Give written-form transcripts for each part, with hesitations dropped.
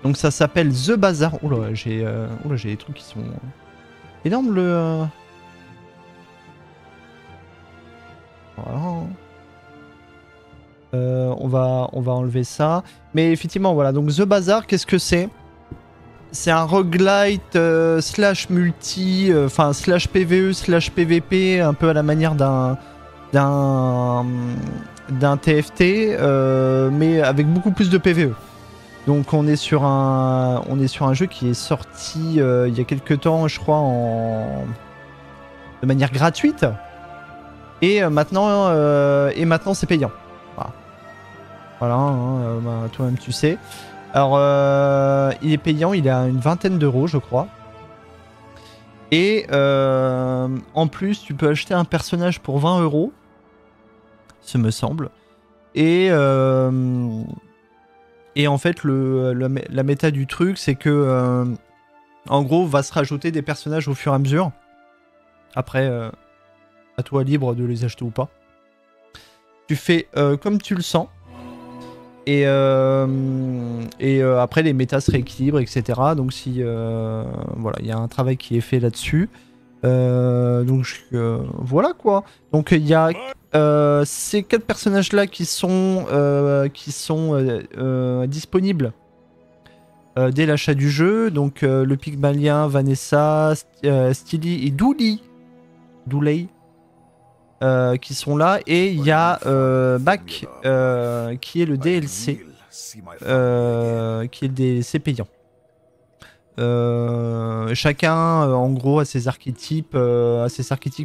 Donc ça s'appelle The Bazaar. Oula, j'ai des trucs qui sont énormes Voilà. On va enlever ça. Mais effectivement, voilà. Donc The Bazaar, qu'est-ce que c'est? C'est un roguelite slash multi, enfin slash PVE slash PVP, un peu à la manière d'un TFT, mais avec beaucoup plus de PVE. Donc on est sur un jeu qui est sorti il y a quelques temps, je crois, de manière gratuite. Et maintenant c'est payant. Voilà, hein, bah, toi-même tu sais. Alors il est payant, il est à une vingtaine d'euros, je crois. Et en plus, tu peux acheter un personnage pour 20 euros, ce me semble. Et en fait, la méta du truc, c'est que, en gros, va se rajouter des personnages au fur et à mesure. Après, à toi libre de les acheter ou pas. Tu fais comme tu le sens. Et après, les méta se rééquilibrent, etc. Donc, si voilà, il y a un travail qui est fait là-dessus. Donc, voilà quoi. Donc, il y a ces 4 personnages-là qui sont disponibles dès l'achat du jeu. Donc, le Pygmalien, Vanessa, Steely et Dooley qui sont là. Et il y a Mac qui est le DLC. Qui est le DLC payant. Chacun en gros a ses archétypes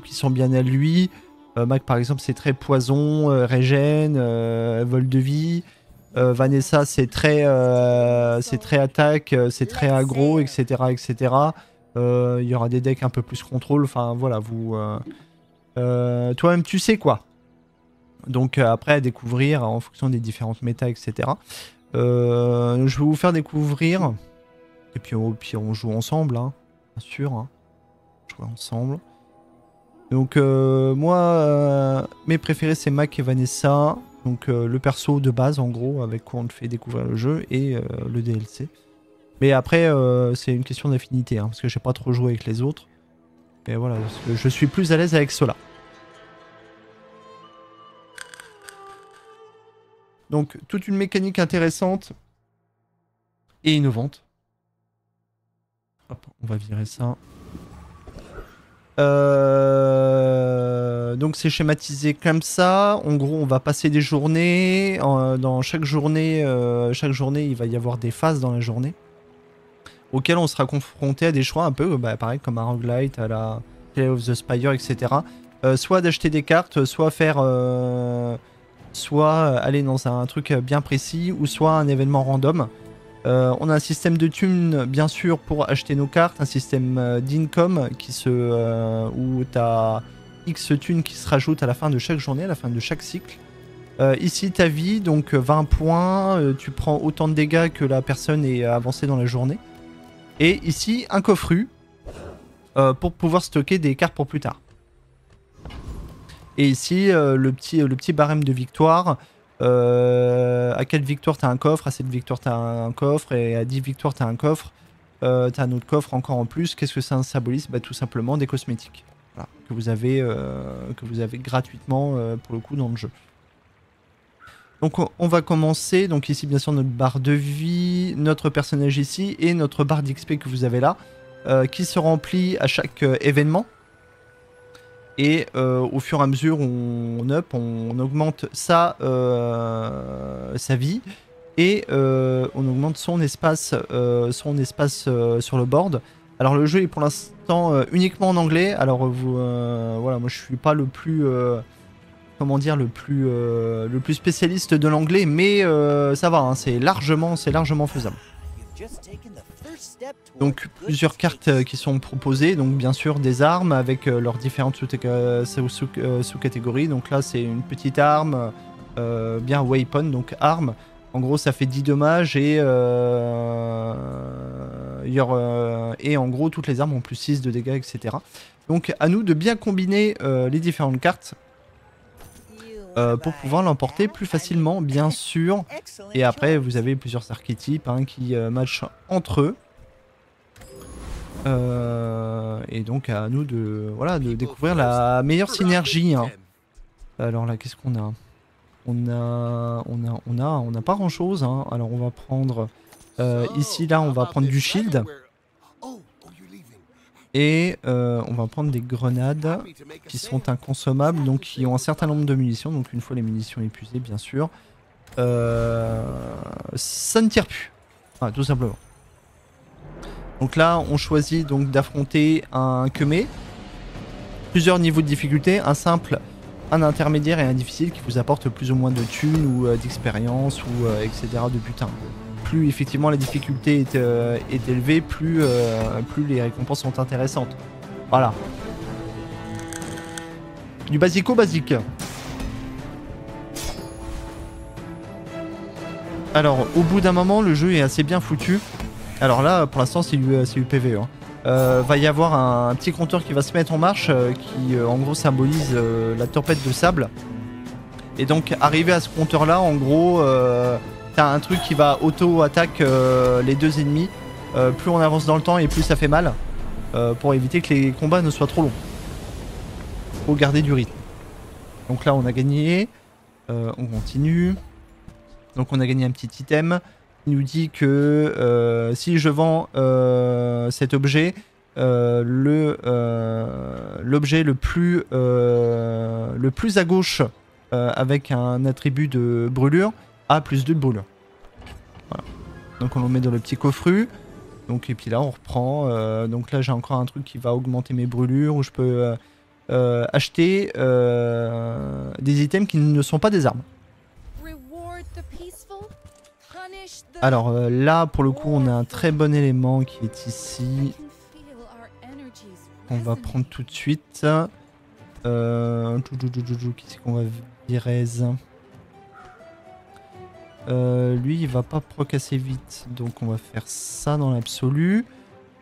qui sont bien à lui. Mac par exemple c'est très poison, régène, vol de vie. Vanessa c'est très attaque, c'est très aggro, etc. etc. Il y aura des decks un peu plus contrôle, enfin voilà, vous toi-même tu sais quoi. Donc après à découvrir en fonction des différentes méta, etc. Je vais vous faire découvrir. Et puis on joue ensemble, hein, bien sûr. Hein. Jouer ensemble. Donc moi, mes préférés c'est Mac et Vanessa. Donc le perso de base en gros, avec quoi on te fait découvrir le jeu, et le DLC. Mais après, c'est une question d'affinité, hein, parce que j'ai pas trop joué avec les autres. Et voilà, parce que je suis plus à l'aise avec cela. Donc toute une mécanique intéressante et innovante. Hop, on va virer ça. Donc c'est schématisé comme ça. En gros, on va passer des journées. Dans chaque journée, il va y avoir des phases dans la journée auxquelles on sera confronté à des choix un peu, pareil comme un roguelite, à la Tale of the Spire, etc. Soit d'acheter des cartes, soit faire, soit aller dans un truc bien précis, ou soit un événement random. On a un système de thunes bien sûr pour acheter nos cartes, un système d'income où tu as X thunes qui se rajoutent à la fin de chaque journée, à la fin de chaque cycle. Ici ta vie, donc 20 points, tu prends autant de dégâts que la personne est avancée dans la journée. Et ici un coffru pour pouvoir stocker des cartes pour plus tard. Et ici le petit barème de victoire. À quelle victoire t'as un coffre, à cette victoire t'as un coffre, et à 10 victoires t'as un coffre, t'as un autre coffre encore en plus. Qu'est-ce que ça symbolise? Tout simplement des cosmétiques, voilà, que vous avez gratuitement pour le coup dans le jeu. Donc on va commencer, donc ici bien sûr notre barre de vie, notre personnage ici, et notre barre d'XP que vous avez là, qui se remplit à chaque événement. Et au fur et à mesure, on augmente sa vie, et on augmente son espace sur le board. Alors le jeu est pour l'instant uniquement en anglais. Alors voilà, moi je suis pas le plus le plus spécialiste de l'anglais, mais ça va, hein, c'est largement faisable. Donc plusieurs cartes qui sont proposées, donc bien sûr des armes avec leurs différentes sous-catégories. Donc là c'est une petite arme, bien weapon, donc arme. En gros ça fait 10 dommages, et en gros toutes les armes ont plus 6 de dégâts, etc. Donc à nous de bien combiner les différentes cartes pour pouvoir l'emporter plus facilement, bien sûr. Et après, vous avez plusieurs archétypes hein, qui matchent entre eux. Et donc à nous de, voilà, de découvrir la meilleure synergie. Hein. Alors là, qu'est-ce qu'on a ? On n'a pas grand chose. Hein. Alors on va prendre ici, là, on va prendre du shield. Et on va prendre des grenades qui sont inconsommables, donc qui ont un certain nombre de munitions. Donc une fois les munitions épuisées, bien sûr, ça ne tire plus. Voilà, tout simplement. Donc là, on choisit donc d'affronter un Kemé. Plusieurs niveaux de difficulté, un simple, un intermédiaire et un difficile qui vous apporte plus ou moins de thunes ou d'expérience ou etc. de butin. Plus effectivement la difficulté est élevée, plus les récompenses sont intéressantes. Voilà. Du basico-basique. Alors, au bout d'un moment, le jeu est assez bien foutu. Alors là, pour l'instant, c'est du PVE. Hein. Va y avoir un petit compteur qui va se mettre en marche qui en gros symbolise la tempête de sable. Et donc arrivé à ce compteur là, en gros t'as un truc qui va auto-attaque les deux ennemis. Plus on avance dans le temps et plus ça fait mal. Pour éviter que les combats ne soient trop longs. Faut garder du rythme. Donc là on a gagné. On continue. Donc on a gagné un petit item. Il nous dit que si je vends cet objet, l'objet le plus à gauche avec un attribut de brûlure a plus 2 de brûlure. Voilà. Donc on le met dans le petit coffru. Donc, et puis là on reprend. Donc là j'ai encore un truc qui va augmenter mes brûlures où je peux acheter des items qui ne sont pas des armes. Alors là pour le coup on a un très bon élément qui est ici. On va prendre tout de suite. Qui c'est qu'on va virer? Lui il va pas proc assez vite. Donc on va faire ça dans l'absolu.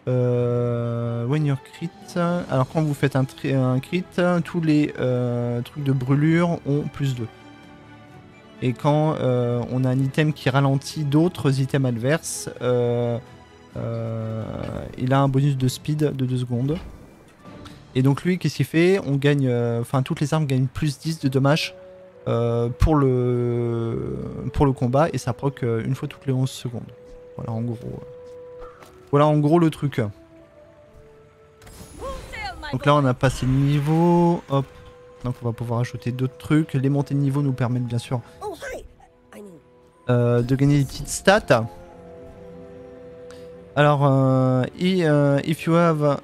When you're crit. Alors quand vous faites un crit, tous les trucs de brûlure ont plus 2. Et quand on a un item qui ralentit d'autres items adverses, il a un bonus de speed de 2 secondes. Et donc lui, qu'est-ce qu'il fait? On gagne, enfin toutes les armes gagnent plus 10 de dommages pour le combat et ça proc une fois toutes les 11 secondes. Voilà en gros. Voilà en gros le truc. Donc là on a passé le niveau. Hop. Donc on va pouvoir ajouter d'autres trucs. Les montées de niveau nous permettent bien sûr de gagner des petites stats. Alors, if you have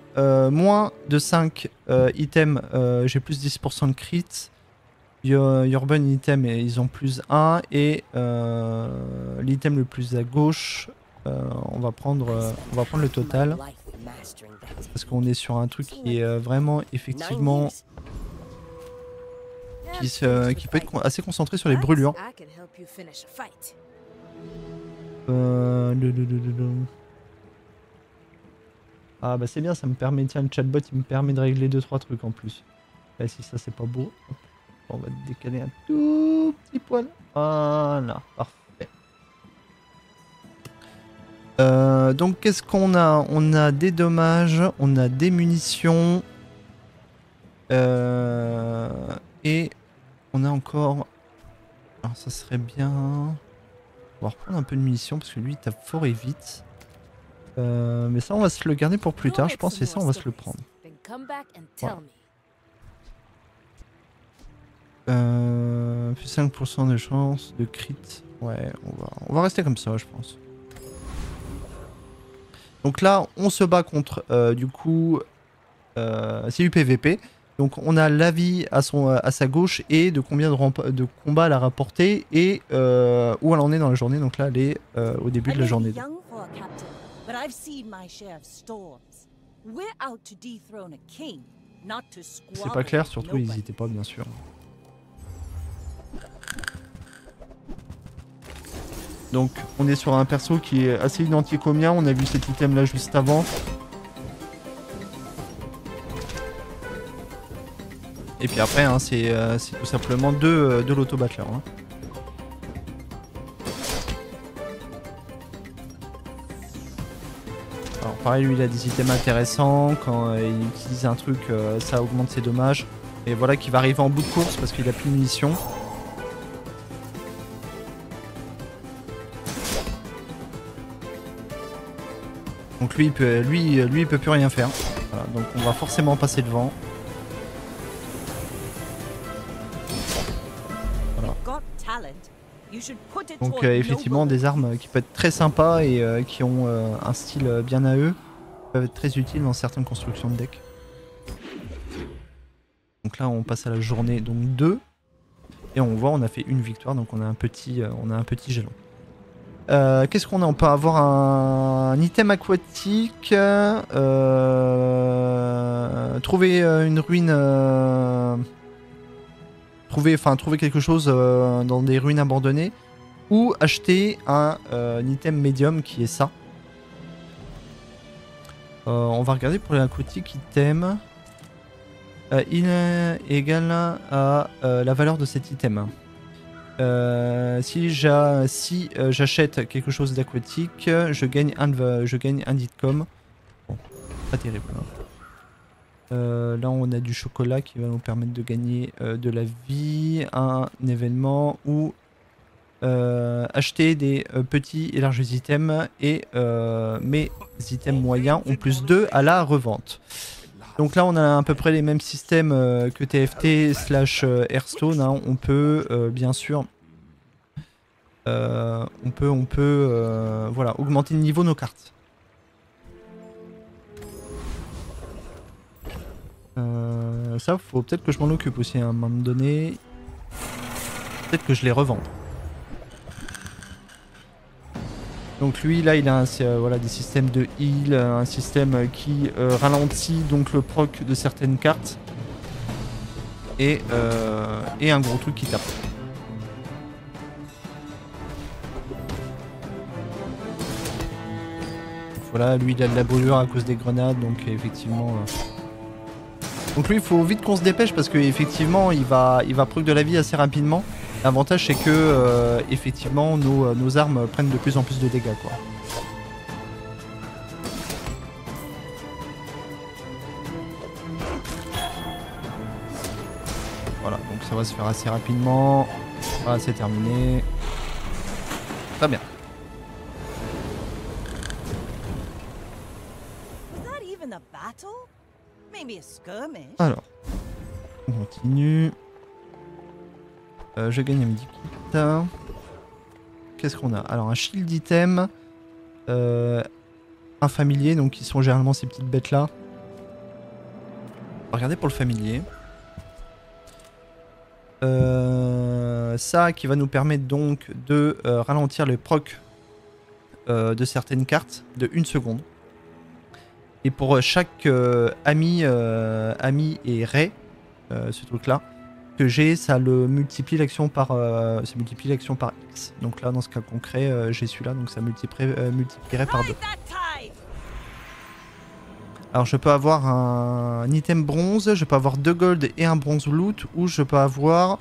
moins de 5 items, j'ai plus 10% de crit. Your burn item, ils ont plus 1. Et l'item le plus à gauche, on va prendre le total. Parce qu'on est sur un truc qui est vraiment effectivement... qui peut être assez concentré sur les brûlures. Ah bah c'est bien, ça me permet, tiens le chatbot il me permet de régler 2-3 trucs en plus. Et si ça c'est pas beau, on va décaler un tout petit poil. Voilà, parfait. Donc qu'est-ce qu'on a? On a des dommages, on a des munitions. Et on a encore... Alors ça serait bien... On va reprendre un peu de munitions parce que lui il tape fort et vite. Mais ça on va se le garder pour plus tard je pense et ça on va se le prendre. Voilà. Plus 5% de chance de crit. Ouais on va rester comme ça je pense. Donc là on se bat contre du coup c'est du PVP. Donc on a la vie à sa gauche et de combien de combats elle a rapporté et où elle en est dans la journée. Donc là elle est au début de la journée. C'est pas clair, surtout n'hésitez pas bien sûr. Donc on est sur un perso qui est assez identique au mien, on a vu cet item là juste avant. Et puis après, hein, c'est tout simplement de l'auto-battleur. Hein. Alors pareil, lui il a des items intéressants. Quand il utilise un truc, ça augmente ses dommages. Et voilà qu'il va arriver en bout de course parce qu'il a plus de munitions. Donc lui il peut plus rien faire. Voilà, donc on va forcément passer devant. Voilà. Donc effectivement des armes qui peuvent être très sympas et qui ont un style bien à eux peuvent être très utiles dans certaines constructions de deck. Donc là on passe à la journée donc 2 et on voit on a fait une victoire donc on a un petit jalon. Qu'est-ce qu'on a? On peut avoir un item aquatique, trouver une ruine, trouver quelque chose dans des ruines abandonnées, ou acheter un item médium qui est ça. On va regarder pour l'aquatique item. Il est égal à la valeur de cet item. Si j'achète quelque chose d'aquatique, je gagne un ditcom. Bon, pas terrible. Hein. Là, on a du chocolat qui va nous permettre de gagner de la vie, un événement ou acheter des petits et larges items et mes items moyens ont plus 2 à la revente. Donc là on a à peu près les mêmes systèmes que TFT slash Hearthstone. Hein. On peut bien sûr voilà, augmenter le niveau de nos cartes. Ça faut peut-être que je m'en occupe aussi à un moment donné. Peut-être que je les revends. Donc lui là il a voilà, des systèmes de heal, un système qui ralentit donc le proc de certaines cartes et un gros truc qui tape. Donc voilà, lui il a de la brûlure à cause des grenades donc effectivement... Donc lui il faut vite qu'on se dépêche parce que effectivement il va proc de la vie assez rapidement. L'avantage c'est que effectivement nos armes prennent de plus en plus de dégâts quoi. Voilà, donc ça va se faire assez rapidement. Voilà, c'est terminé. Très bien. Alors, on continue. Je gagne un medikit. Qu'est-ce qu'on a? Alors un shield item, un familier, donc qui sont généralement ces petites bêtes là. On va regarder pour le familier. Ça qui va nous permettre donc de ralentir le proc de certaines cartes de 1 seconde. Et pour chaque ami et Ray, ce truc là, que j'ai, ça le multiplie l'action par X. Donc là, dans ce cas concret, j'ai celui-là, donc ça multiplierait par 2. Alors je peux avoir un item bronze, je peux avoir 2 gold et un bronze loot, ou je peux avoir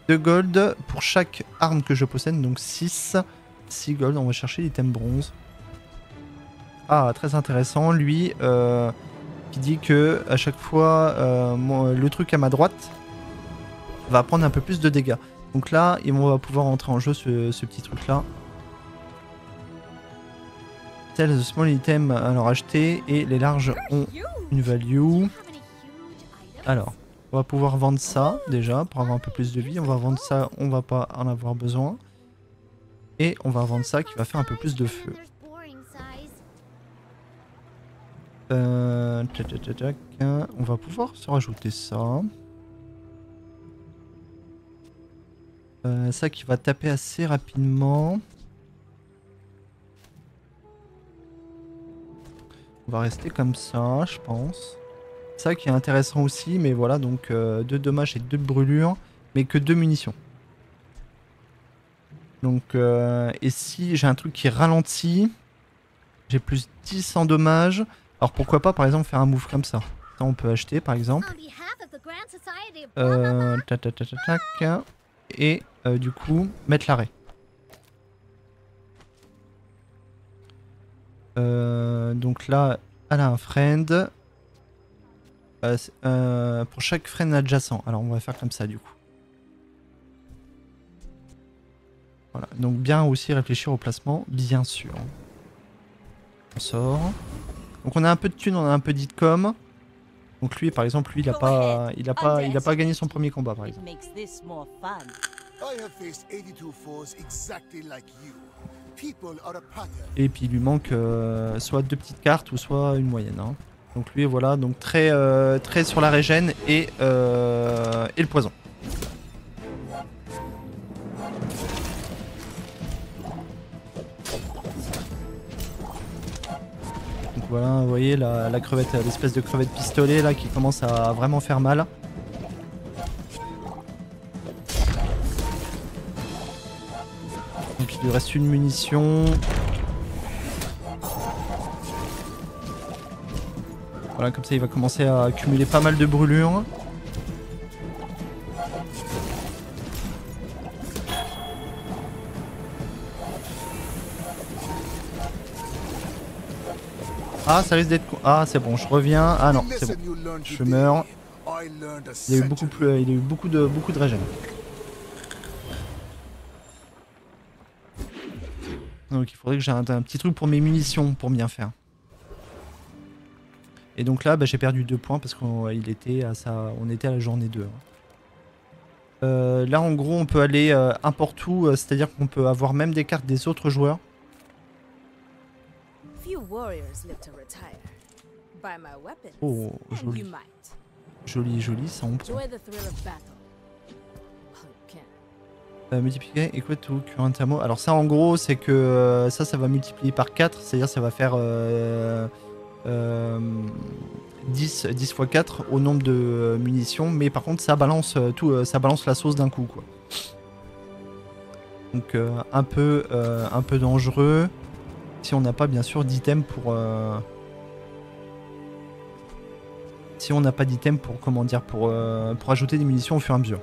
2 gold pour chaque arme que je possède, donc 6 gold. On va chercher l'item bronze. Ah, très intéressant, lui, qui dit que à chaque fois, le truc à ma droite va prendre un peu plus de dégâts. Donc là, on va pouvoir entrer en jeu ce petit truc là. Sell the small item, alors acheter, et les larges ont une value. Alors, on va pouvoir vendre ça déjà pour avoir un peu plus de vie. On va vendre ça, on va pas en avoir besoin. Et on va vendre ça qui va faire un peu plus de feu. On va pouvoir se rajouter ça. Ça qui va taper assez rapidement. On va rester comme ça, je pense. Ça qui est intéressant aussi, mais voilà, donc 2 dommages et 2 brûlures, mais que 2 munitions. Donc, et si j'ai un truc qui ralentit, j'ai plus 10 en dommages. Alors pourquoi pas par exemple faire un move comme ça. Ça, on peut acheter par exemple. Tac, tac, tac, tac, tac. Et du coup, mettre l'arrêt. Donc là, elle a un friend. Pour chaque friend adjacent. Alors on va faire comme ça du coup. Voilà. Donc bien aussi réfléchir au placement, bien sûr. On sort. Donc on a un peu de thunes, on a un peu d'itcom. Donc lui par exemple, lui il a pas gagné son premier combat par exemple. Et puis il lui manque soit 2 petites cartes ou soit une moyenne. Hein. Donc lui voilà, donc très sur la régène et le poison. Donc voilà, vous voyez la crevette, l'espèce de crevette pistolet là qui commence à vraiment faire mal. Donc il lui reste une munition. Voilà, comme ça il va commencer à accumuler pas mal de brûlures. Ah, ça risque d'être... Ah, c'est bon, je reviens. Ah non, c'est bon. Je meurs. Il a eu beaucoup de régène. Donc il faudrait que j'ai un petit truc pour mes munitions pour bien faire. Et donc là, bah, j'ai perdu 2 points parce qu'on était à la journée 2. Là, en gros, on peut aller n'importe où, c'est-à-dire qu'on peut avoir même des cartes des autres joueurs. Oh, joli. Joli, joli, ça on prend. Multiplier equal to current ammo. Alors ça, en gros, c'est que ça va multiplier par 4, c'est-à-dire ça va faire 10 x 4 au nombre de munitions, mais par contre ça balance ça balance la sauce d'un coup quoi. Donc un peu dangereux si on n'a pas bien sûr d'item pour si on n'a pas d'item pour comment dire pour ajouter des munitions au fur et à mesure.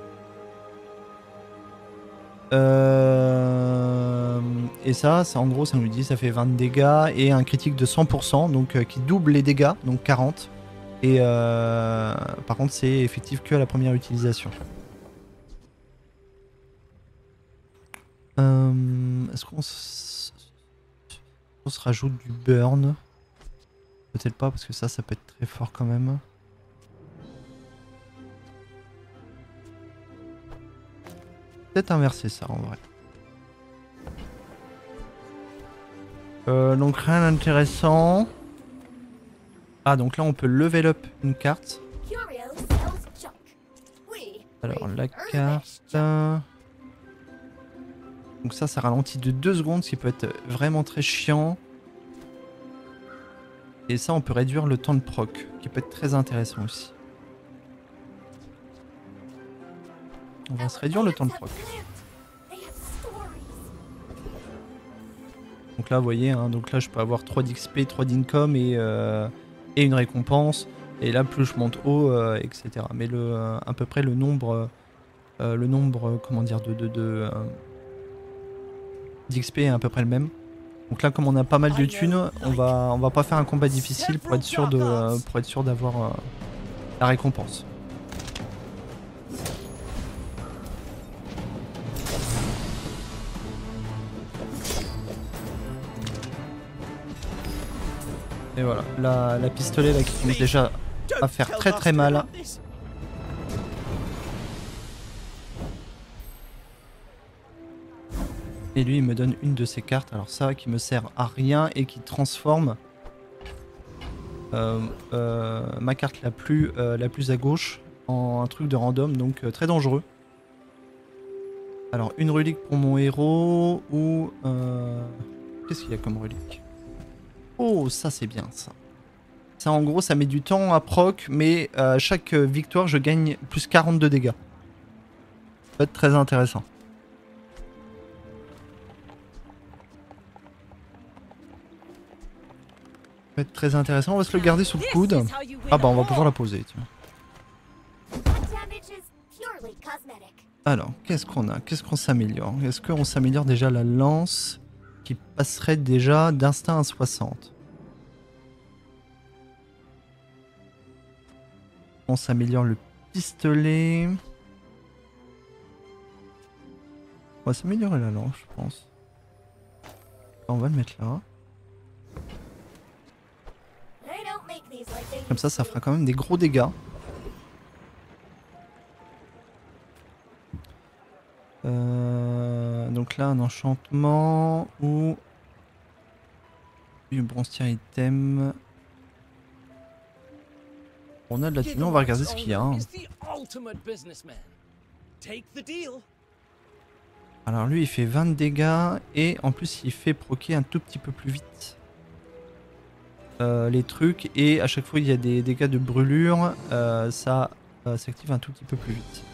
Et ça en gros ça nous dit ça fait 20 dégâts et un critique de 100% donc qui double les dégâts donc 40 et par contre c'est effectif que à la première utilisation. Est-ce qu'on se rajoute du burn? Peut-être pas parce que ça peut être très fort quand même. Peut-être inverser ça en vrai. Donc rien d'intéressant. Ah donc là on peut level up une carte. Alors la carte... Donc ça ralentit de 2 secondes, ce qui peut être vraiment très chiant. Et ça on peut réduire le temps de proc, qui peut être très intéressant aussi. On va se réduire le temps de proc. Donc là vous voyez, hein, donc là je peux avoir 3 d'XP, 3 d'income et une récompense. Et là plus je monte haut, etc. Mais à peu près le nombre comment dire d'XP est à peu près le même. Donc là comme on a pas mal de thunes, on va pas faire un combat difficile pour être sûr d'avoir la récompense. Et voilà, la pistolet là qui commence déjà à faire très mal. Et lui il me donne une de ses cartes, alors ça qui me sert à rien et qui transforme ma carte la plus à gauche en un truc de random, donc très dangereux. Alors une relique pour mon héros ou... Qu'est-ce qu'il y a comme relique? Oh ça c'est bien ça. Ça en gros ça met du temps à proc mais à chaque victoire je gagne plus 40 de dégâts. Ça peut être très intéressant. va être très intéressant. On va se le garder sous le coude. Ah bah on va pouvoir la poser. Tiens. Alors, qu'est-ce qu'on a? Qu'est-ce qu'on s'améliore? Est-ce qu'on s'améliore déjà la lance qui passerait déjà d'instinct à 60? On s'améliore le pistolet. On va s'améliorer la lance, je pense. On va le mettre là. Comme ça fera quand même des gros dégâts. Donc là, un enchantement ou du bronze item. On a de la thune, on va regarder ce qu'il y a. Hein. Alors lui, il fait 20 de dégâts et en plus, il fait proquer un tout petit peu plus vite les trucs. Et à chaque fois, il y a des dégâts de brûlure, ça s'active un tout petit peu plus vite.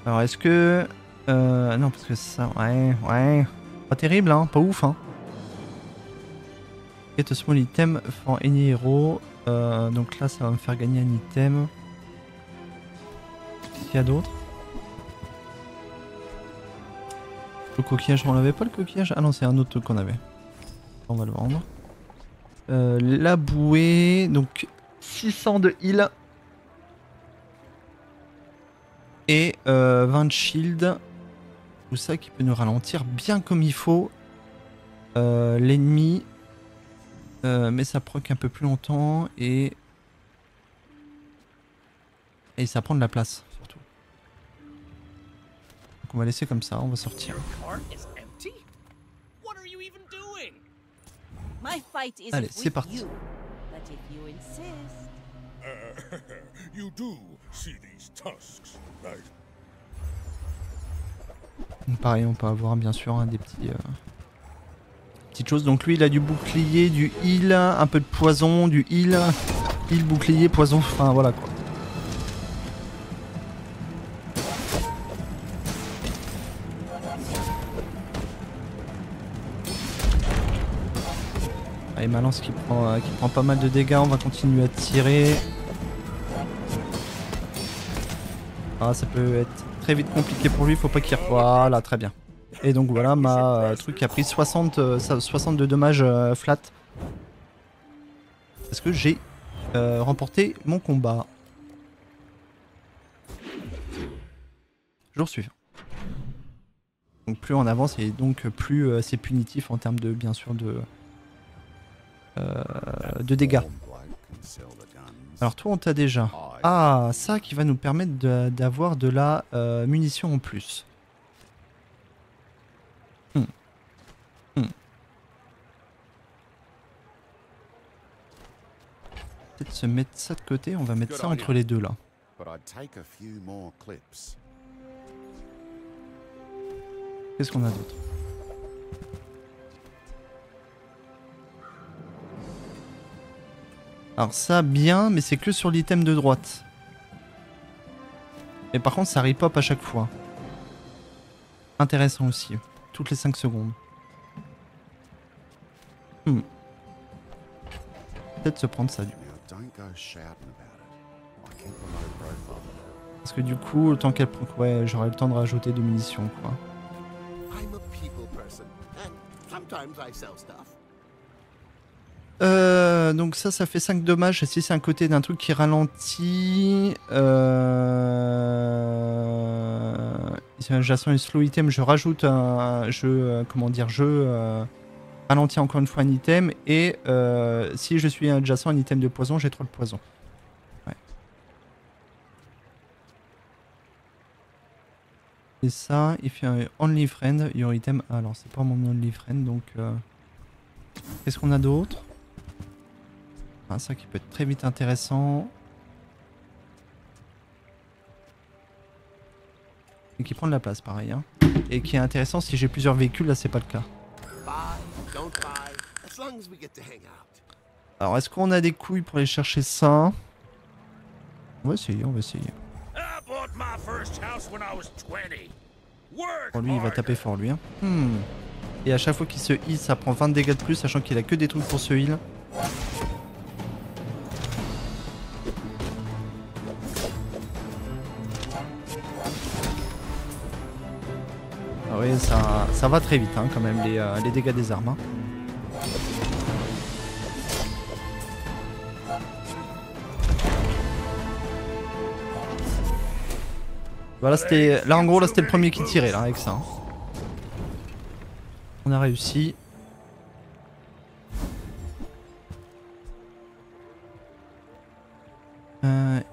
Alors est-ce que... non, parce que ça... Ouais. Pas terrible, hein. Pas ouf, hein. Get a small item for any hero. Donc là, ça va me faire gagner un item. Qu'est-ce qu'il y a d'autre? Le coquillage, on l'avait pas le coquillage? Ah non, c'est un autre qu'on avait. On va le vendre. La bouée, donc 600 de heal. Et 20 de shield. Tout ça qui peut nous ralentir bien comme il faut l'ennemi. Mais ça proc un peu plus longtemps et ça prend de la place surtout. Donc on va laisser comme ça, on va sortir. Allez, c'est parti. Pareil, on peut avoir bien sûr des petits... petites choses. Donc lui il a du bouclier, du heal, un peu de poison, du heal, bouclier, poison, enfin voilà quoi. Allez, ma lance qui prend pas mal de dégâts, on va continuer à tirer. Ah, ça peut être très vite compliqué pour lui, faut pas qu'il... Voilà, très bien. Et donc voilà, ma truc a pris 60 de dommages flat. Parce que j'ai remporté mon combat. Jour suivant. Donc plus on avance et donc plus c'est punitif en termes de, bien sûr, de dégâts. Alors toi on t'a déjà. Ah, ça qui va nous permettre d'avoir de la munition en plus. Peut-être se mettre ça de côté, on va mettre ça entre les deux là. Qu'est-ce qu'on a d'autre? Alors ça bien, mais c'est que sur l'item de droite. Et par contre ça repop à chaque fois. Intéressant aussi, toutes les 5 secondes. Peut-être se prendre ça du coup. Parce que du coup, le temps qu'elle prend... Ouais, j'aurai le temps de rajouter des munitions quoi. Donc ça fait 5 dommages. Si c'est un côté d'un truc qui ralentit... Si un adjacent est slow item, je rajoute un... comment dire, ralentis encore une fois un item. Et si je suis adjacent à un item de poison, j'ai trop de poison. Ouais. Et ça, il fait un only friend, your item... Ah, alors c'est pas mon only friend, donc... Qu'est-ce qu'on a d'autre? Ah, ça qui peut être très vite intéressant. Et qui prend de la place pareil. Hein. Et qui est intéressant si j'ai plusieurs véhicules, là c'est pas le cas. Alors est-ce qu'on a des couilles pour aller chercher ça? On va essayer, on va essayer. Bon, lui il va taper fort lui. Hein. Et à chaque fois qu'il se heal, ça prend 20 de dégâts de plus, sachant qu'il a que des trucs pour se heal. oui, ça va très vite hein, quand même les dégâts des armes. Hein. Voilà, là en gros là c'était le premier qui tirait là avec ça. Hein. On a réussi.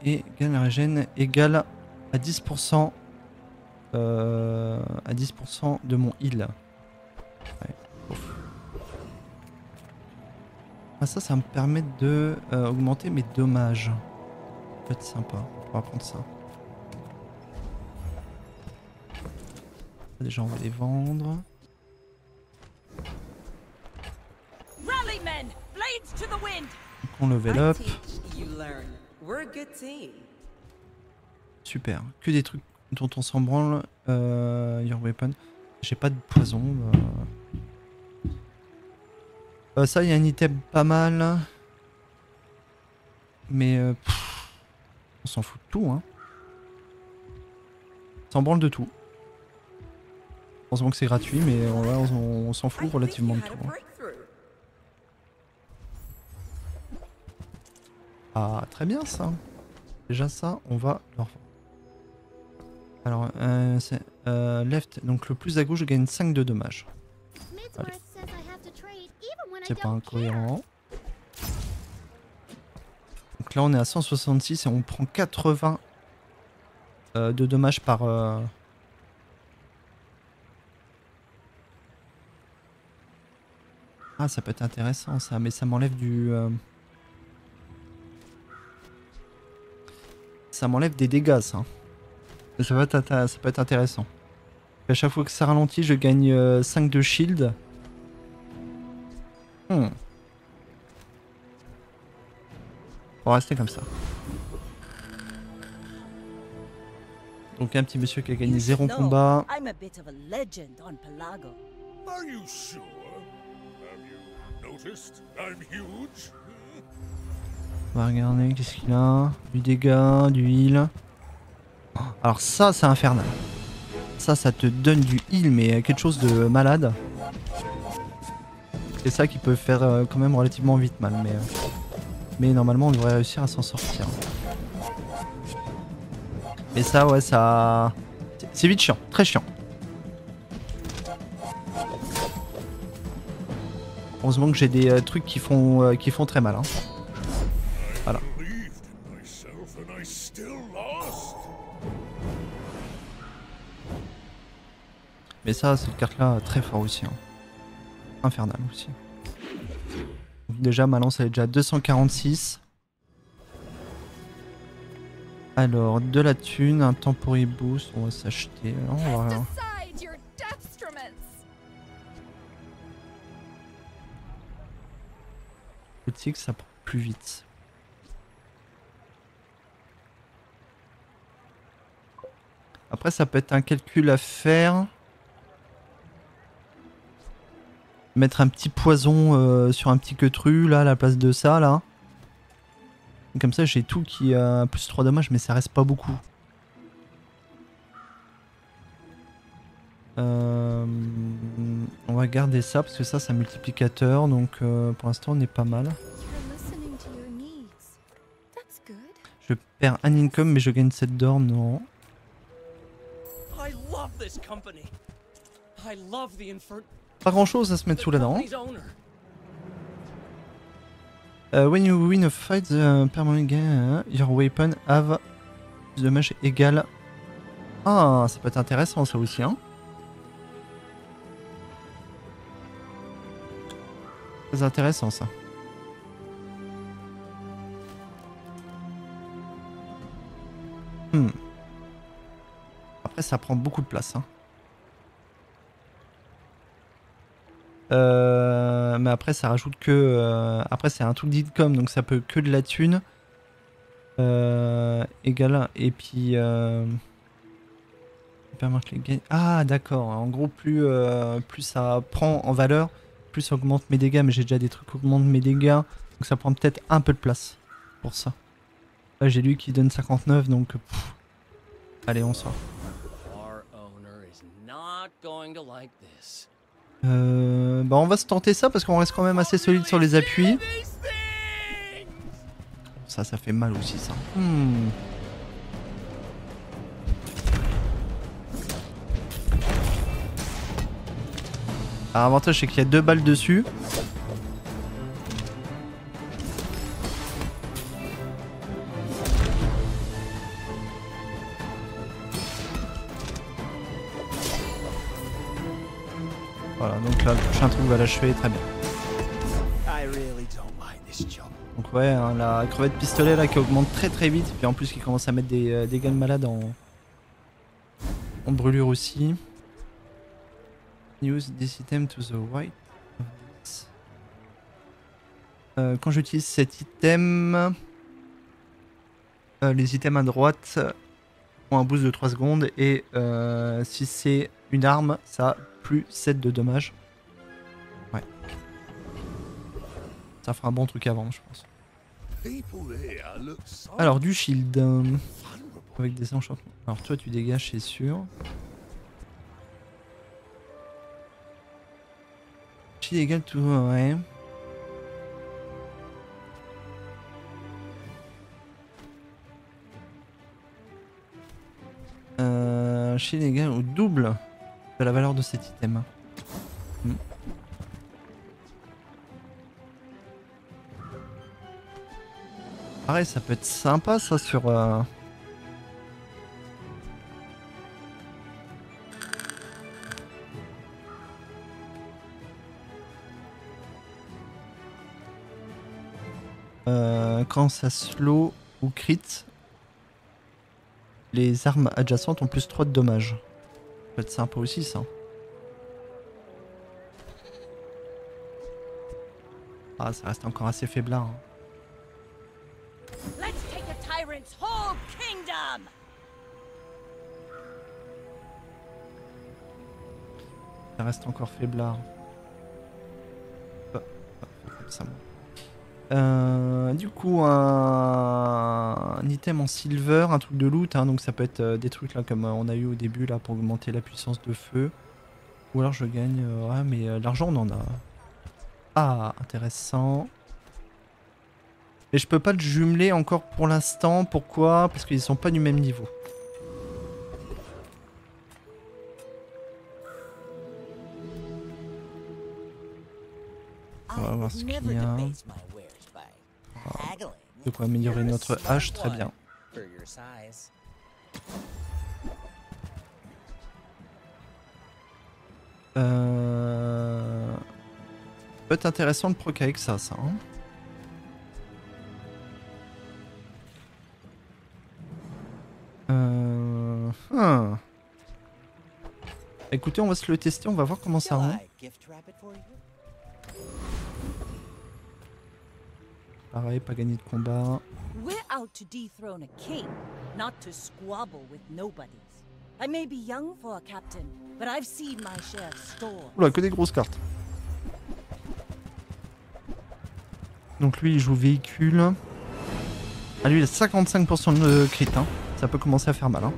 Et gain la régène égale à 10%. À 10% de mon heal. Ouais. Ah, ça me permet de augmenter mes dommages. Ça peut être sympa. On va prendre ça. Déjà on va les vendre. Donc on level up. Super. Que des trucs dont on s'en branle. Your weapon. J'ai pas de poison. Ça, il y a un item pas mal. Mais on s'en fout de tout. Hein. On s'en branle de tout. Heureusement que c'est gratuit, mais on s'en fout relativement de tout. Hein. Ah, très bien ça. Déjà ça, on va leur vendre. Alors, c'est left, donc le plus à gauche, je gagne 5 de dommages. C'est pas incohérent. Donc là, on est à 166 et on prend 80 de dommages par... Ah, ça peut être intéressant ça, mais ça m'enlève du... Ça m'enlève des dégâts ça. Ça peut être intéressant. À chaque fois que ça ralentit, je gagne 5 de shield. On va rester comme ça. Donc un petit monsieur qui a gagné 0 combat. On va regarder qu'est-ce qu'il a. Du dégât, du heal. Alors ça c'est infernal. Ça te donne du heal mais quelque chose de malade. C'est ça qui peut faire quand même relativement vite mal mais normalement on devrait réussir à s'en sortir. Mais ça ouais ça... C'est vite chiant, très chiant. Heureusement que j'ai des trucs qui font très mal. Hein. Voilà. Mais ça, cette carte-là, très fort aussi. Hein. Infernal aussi. Donc déjà, ma lance, elle est déjà à 246. Alors, de la thune, un temporary boost, on va s'acheter. On va... Boutique, ça prend plus vite. Après, ça peut être un calcul à faire. Mettre un petit poison sur un petit queutru, là, à la place de ça, là. Comme ça, j'ai tout qui a plus 3 dommages, mais ça reste pas beaucoup. On va garder ça, parce que ça, c'est un multiplicateur, donc pour l'instant, on est pas mal. Je perds un income, mais je gagne 7 d'or, non. Pas grand chose à se mettre sous la dent. When you win a fight, the permanent gain, your weapon have the damage égal. Ah, ça peut être intéressant ça aussi, hein. Très intéressant ça. Après, ça prend beaucoup de place, hein. Mais après ça rajoute que après c'est un truc d'income donc ça peut que de la thune égal et puis ah d'accord, en gros plus ça prend en valeur plus ça augmente mes dégâts, mais j'ai déjà des trucs qui augmentent mes dégâts donc ça prend peut-être un peu de place pour ça. Là j'ai lui qui donne 59 donc allez on sort. Bah on va se tenter ça parce qu'on reste quand même assez solide sur les appuis. Ça fait mal aussi ça. Alors, l'avantage c'est qu'il y a 2 balles dessus. Voilà, donc là le prochain truc va l'achever, très bien. Donc ouais, hein, la crevette pistolet là qui augmente très vite, et puis en plus qui commence à mettre des dégâts de malade en brûlure aussi. Use this item to the right. Quand j'utilise cet item, les items à droite ont un boost de 3 secondes et si c'est une arme, ça a plus 7 de dommages. Ouais. Ça fera un bon truc avant, je pense. Alors du shield avec des enchantements. Alors toi tu dégages, c'est sûr. Shield égale tout, ouais. Shield égale au double de la valeur de cet item. Pareil, ça peut être sympa ça sur... quand ça slow ou crit, les armes adjacentes ont plus 3 de dommages. Ça peut être sympa aussi ça. Ah, ça reste encore assez faiblard. Hein. Ça reste encore faiblard. Ça, du coup, un item en silver, un truc de loot, hein, donc ça peut être des trucs là comme on a eu au début là pour augmenter la puissance de feu. Ou alors je gagne, ouais, mais l'argent on en a. Ah, intéressant. Et je peux pas le jumeler encore pour l'instant, pourquoi? Parce qu'ils sont pas du même niveau. On va voir ce qu'il y a. De quoi améliorer notre hache, très bien. Peut être intéressant de proc avec ça, hein. Écoutez, on va se le tester, on va voir comment ça rend. Pareil, pas gagné de combat. Oula, que des grosses cartes. Donc lui, il joue véhicule. Ah, lui, il a 55% de crit. Hein. Ça peut commencer à faire mal. Hein.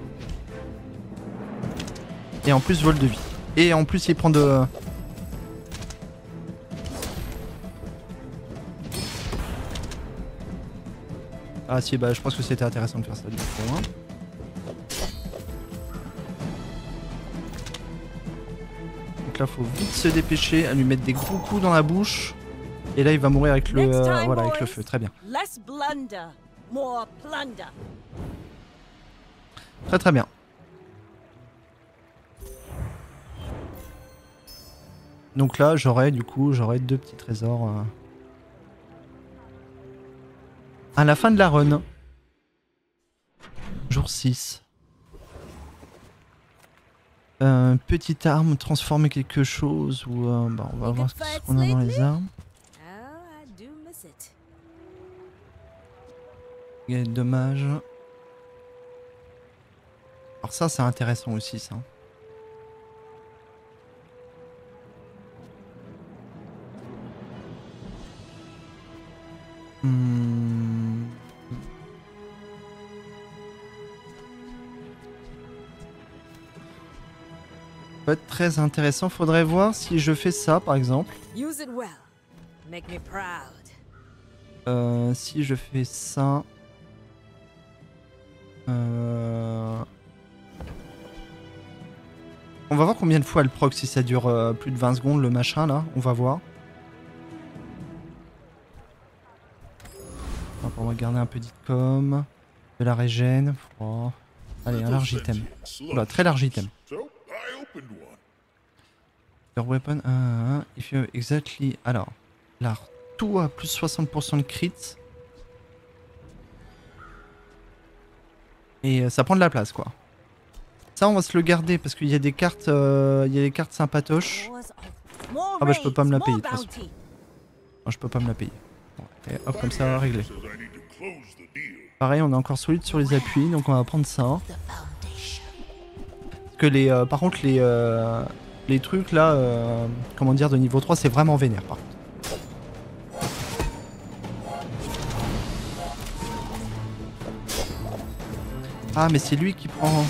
Et en plus, vol de vie. Et en plus, il prend de... Ah si, bah je pense que c'était intéressant de faire ça du coup. Hein. Donc là, faut vite se dépêcher à lui mettre des gros coups dans la bouche. Et là, il va mourir avec le, voilà, avec le feu. Très bien. Très très bien. Donc là, j'aurai du coup, j'aurai 2 petits trésors à la fin de la run. Jour 6. Petite arme, transformer quelque chose ou... bah, on va voir ce qu'on a dans les armes. Il y a des dommages. Alors ça, c'est intéressant aussi, ça. peut être très intéressant. Faudrait voir si je fais ça, par exemple. Use it well. Make me proud. Si je fais ça... On va voir combien de fois elle proc si ça dure plus de 20 secondes le machin là. On va voir. On va garder un peu d'icom. De la régène. Oh. Allez, un large item. Oula, très large item. Your weapon, if you exactly... Alors, là, tout à plus 60% de crit. Et ça prend de la place, quoi. Ça, on va se le garder parce qu'il y a des cartes, sympatoches. Ah bah je peux pas me la payer de toute façon. Non, je peux pas me la payer. Bon, et hop, comme ça, réglé. Pareil, on est encore solide sur les appuis, donc on va prendre ça. Parce que les, par contre, les trucs là, comment dire, de niveau 3, c'est vraiment vénère par contre. Ah, mais c'est lui qui prend...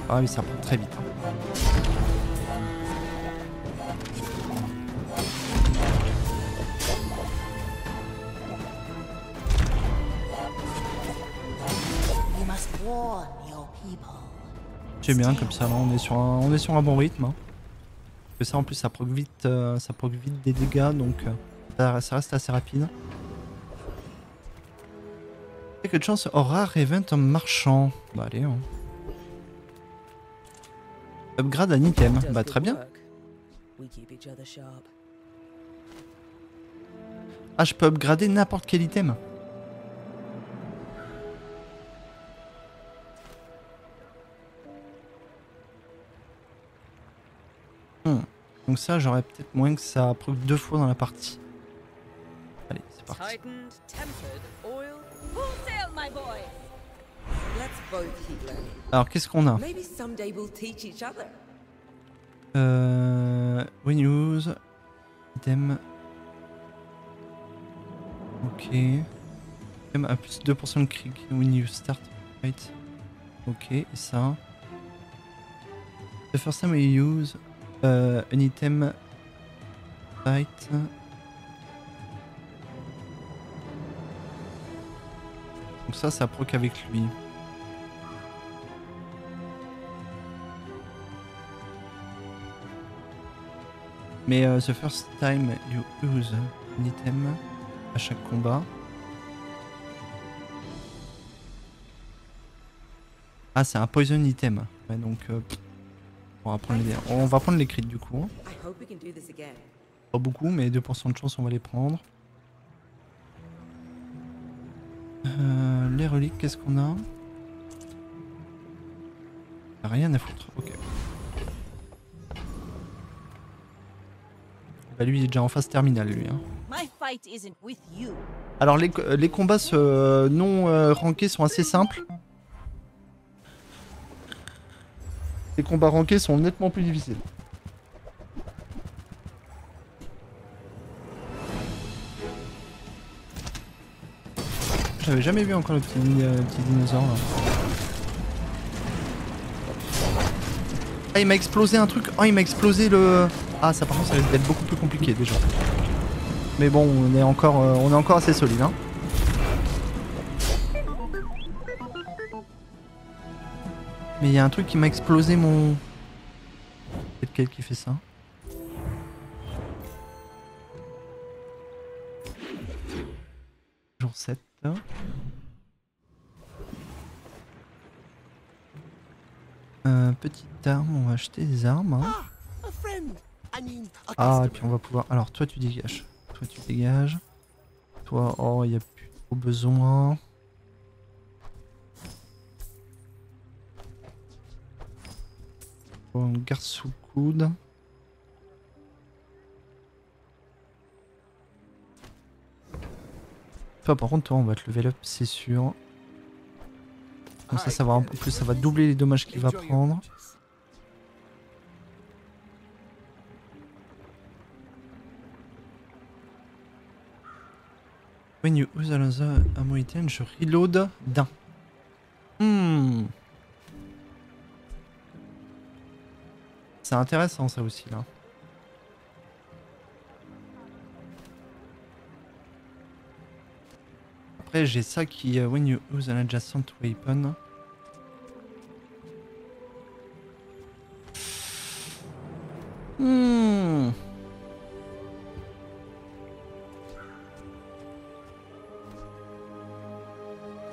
Ah oui, ça prend très vite. C'est bien comme ça, là, on est sur un bon rythme. Hein. Parce que ça en plus ça proc vite des dégâts, donc ça reste assez rapide. Quelque chance aura Revent en marchant. Bah allez, hein. Upgrade un item, bah très bien. Ah, je peux upgrader n'importe quel item. Donc ça, j'aurais peut-être moins que ça proc 2 fois dans la partie. Allez, c'est parti. Alors, qu'est-ce qu'on a? Win use. Item. Ok. Item à plus 2% de crit. Win use start. Right. Ok, et ça. The first time we use an item fight. Donc ça proc avec lui. Mais the first time you use an item à chaque combat. Ah, c'est un poison item. Ouais, donc on va prendre les crits du coup. Pas beaucoup, mais 2% de chance, on va les prendre. Les reliques, qu'est-ce qu'on a? Rien à foutre, ok. Bah lui il est déjà en phase terminale lui. Hein. Alors les combats non rankés sont assez simples. Les combats rankés sont nettement plus difficiles. J'avais jamais vu encore le petit dinosaure là. Ah, il m'a explosé un truc. Oh, il m'a explosé le... Ah, ça par contre ça risque d'être beaucoup plus compliqué déjà. Mais bon, on est encore assez solide. Hein. Mais il y a un truc qui m'a explosé mon... C'est lequel qui fait ça? Jour 7. Petite arme, on va acheter des armes. Hein. Ah, et puis on va pouvoir... Alors, toi tu dégages. Toi tu dégages. Toi, oh, il n'y a plus trop besoin. On garde sous le coude. Toi, par contre, toi, on va te level up, c'est sûr. Comme ça va un peu plus, ça va doubler les dommages qu'il va prendre. When you use another ammo item, je reload d'un. C'est intéressant ça aussi là. Après j'ai ça qui when you use an adjacent weapon. Hmm.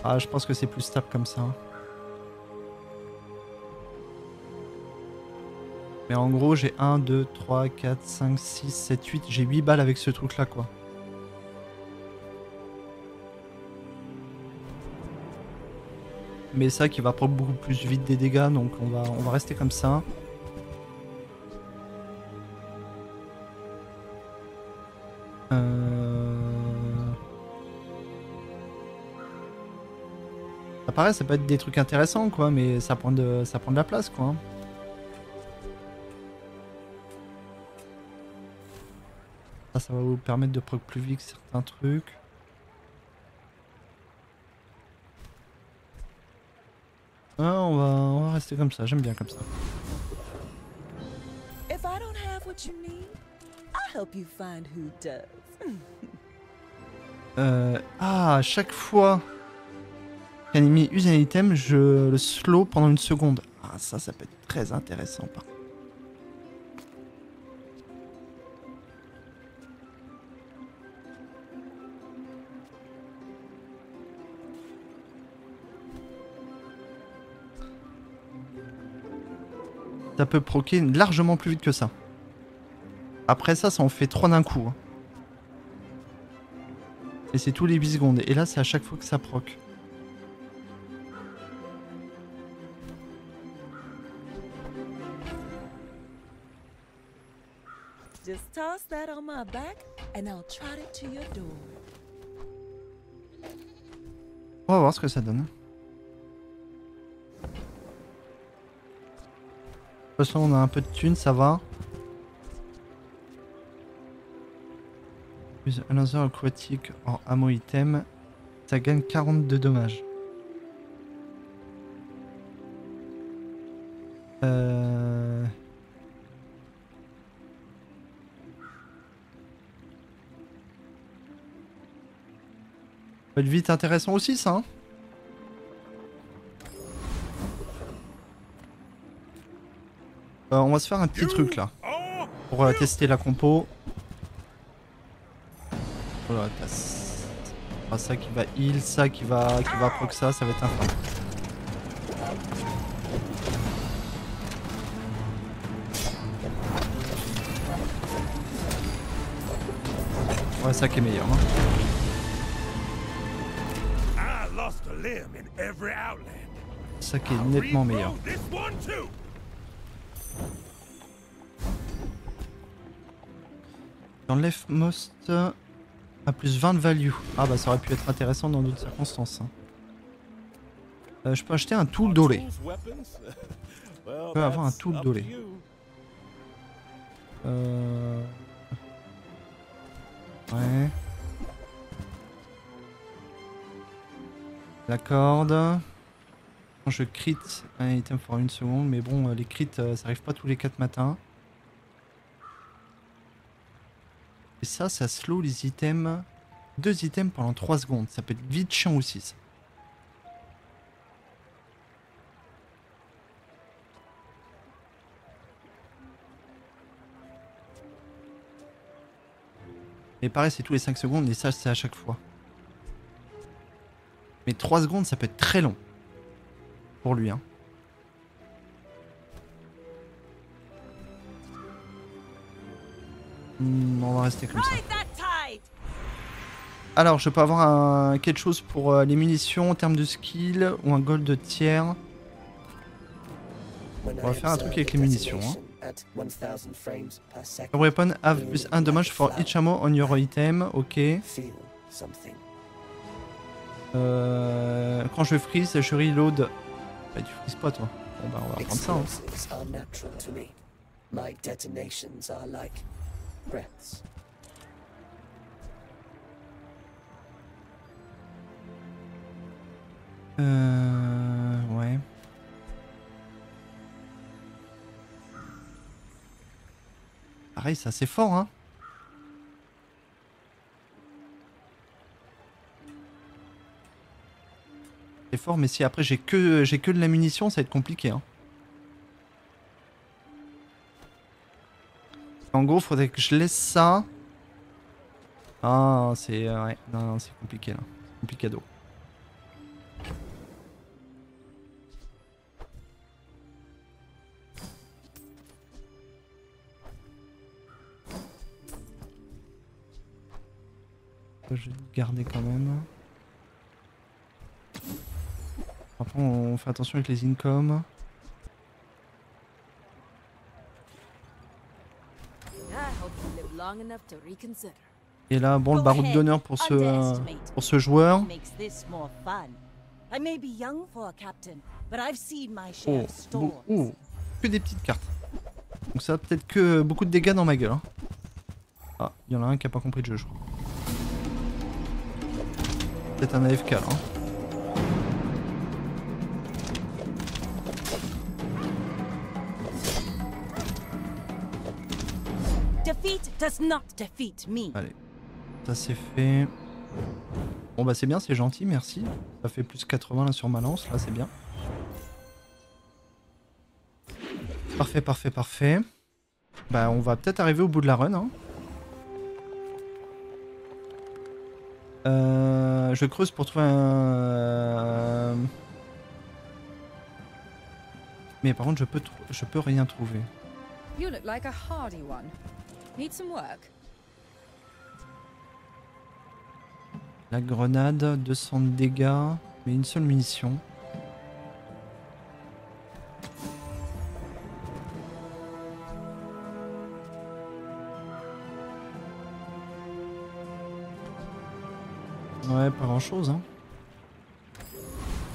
Ah je pense que c'est plus stable comme ça. Mais en gros j'ai 1, 2, 3, 4, 5, 6, 7, 8. J'ai 8 balles avec ce truc là quoi. Mais ça qui va prendre beaucoup plus vite des dégâts, donc on va rester comme ça. Ça paraît, ça peut être des trucs intéressants quoi, mais ça prend de la place quoi. Hein. Ça va vous permettre de proc plus vite certains trucs. Ah, on va rester comme ça, j'aime bien comme ça. If I don't have what you need, I'll help you find who does. À chaque fois qu'un ennemi use un item, je le slow pendant une seconde. Ah, ça peut être très intéressant par contre. Ça peut proquer largement plus vite que ça. Après ça en fait 3 d'un coup. Hein. Et c'est tous les 8 secondes. Et là, c'est à chaque fois que ça proc. Just toss that on my back and I'll trot it to your door. On va voir ce que ça donne. De toute façon, on a un peu de thunes, ça va. Use another aquatic or ammo item. Ça gagne 42 dommages. Ça peut être vite intéressant aussi ça. Hein. On va se faire un petit truc là. Pour tester la compo. Voilà, t'as ça qui va heal, ça qui va proc ça va être infâme. Ouais, ça qui est meilleur. Hein. Ça qui est nettement meilleur. Dans leftmost à plus 20 de value. Ah bah ça aurait pu être intéressant dans d'autres circonstances. Hein. Je peux acheter un tool dolé. Je peux avoir un tool dolé. Ouais. La corde. Quand je crit un item pour une seconde, mais bon, les crits ça arrive pas tous les 4 matins. Et ça slow les items. 2 items pendant 3 secondes. Ça peut être vite chiant aussi ça. Et pareil, c'est tous les 5 secondes et ça c'est à chaque fois. Mais 3 secondes ça peut être très long. Pour lui hein. On va rester comme ça. Alors je peux avoir quelque chose pour les munitions en termes de skill ou un gold de tiers. On va faire un truc avec les munitions. Hein. Your weapon have plus 1 damage for each ammo on your item. Ok. Quand je freeze, je reload. Bah, tu freezes pas toi. Bon bah on va prendre ça. Hein. Ouais. pareil, c'est assez fort, hein. C'est fort, mais si après j'ai que de la munition, ça va être compliqué, hein. En gros, faudrait que je laisse ça. Ah, c'est... ouais, non, c'est compliqué, là. C'est complicado. Je vais garder quand même. Après, on fait attention avec les incoms. I hope you live long enough to reconsider. Et là, bon, le baroud d'honneur pour ce joueur. Makes this more fun. I may be young for a captain, but I've seen my Oh, share of storms. oh, que des petites cartes. Donc ça va peut-être que beaucoup de dégâts dans ma gueule. Hein. Ah, il y en a un qui a pas compris le jeu, je crois. Peut-être un AFK là. Hein. Defeat does not defeat me. Allez, ça c'est fait. Bon bah c'est bien, c'est gentil, merci. Ça fait plus 80 là sur ma lance, là c'est bien. Parfait, parfait, parfait. Bah on va peut-être arriver au bout de la run. Hein. Je creuse pour trouver un... Mais par contre je peux rien trouver. You look like a hardy one. Need some work? La grenade, 200 de dégâts, mais une seule munition. Ouais, pas grand chose, hein.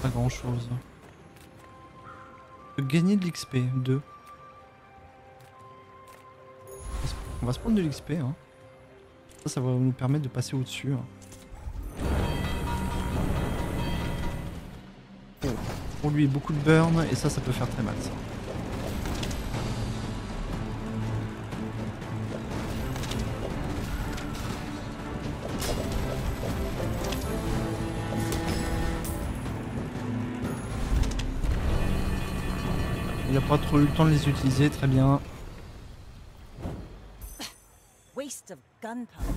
Pas grand chose. Gagner de l'XP, 2. On va se prendre de l'XP, hein. Ça va nous permettre de passer au-dessus. Hein. Oh. Pour lui, beaucoup de burn, et ça peut faire très mal, ça. Il n'a pas trop eu le temps de les utiliser, très bien. Waste of gunpowder.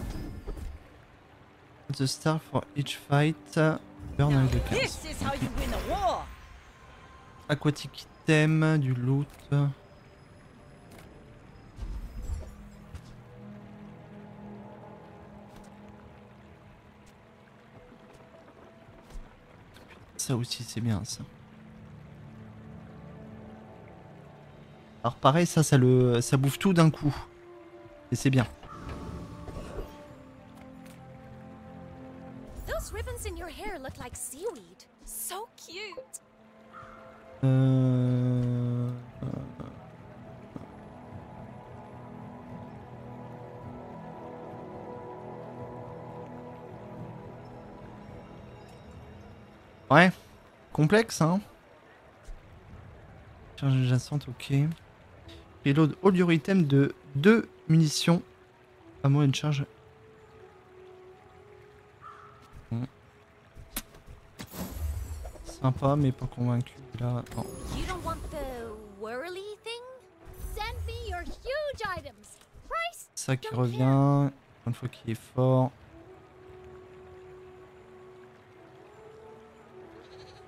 The star for each fight. Burn avec le casse. This is how you win a war. Aquatic item, du loot. Ça aussi c'est bien ça. Alors pareil, ça bouffe tout d'un coup. Et c'est bien. Those ribbons in your hair look like seaweed. So cute. Ouais. Complexe, hein. Charge adjacente, ok. Reload all your items de 2 munitions. À moins une charge. Sympa, mais pas convaincu. Là, non. You don't want the whirly thing? Send me your huge items. Price? Ça qui revient. Une fois qu'il est fort.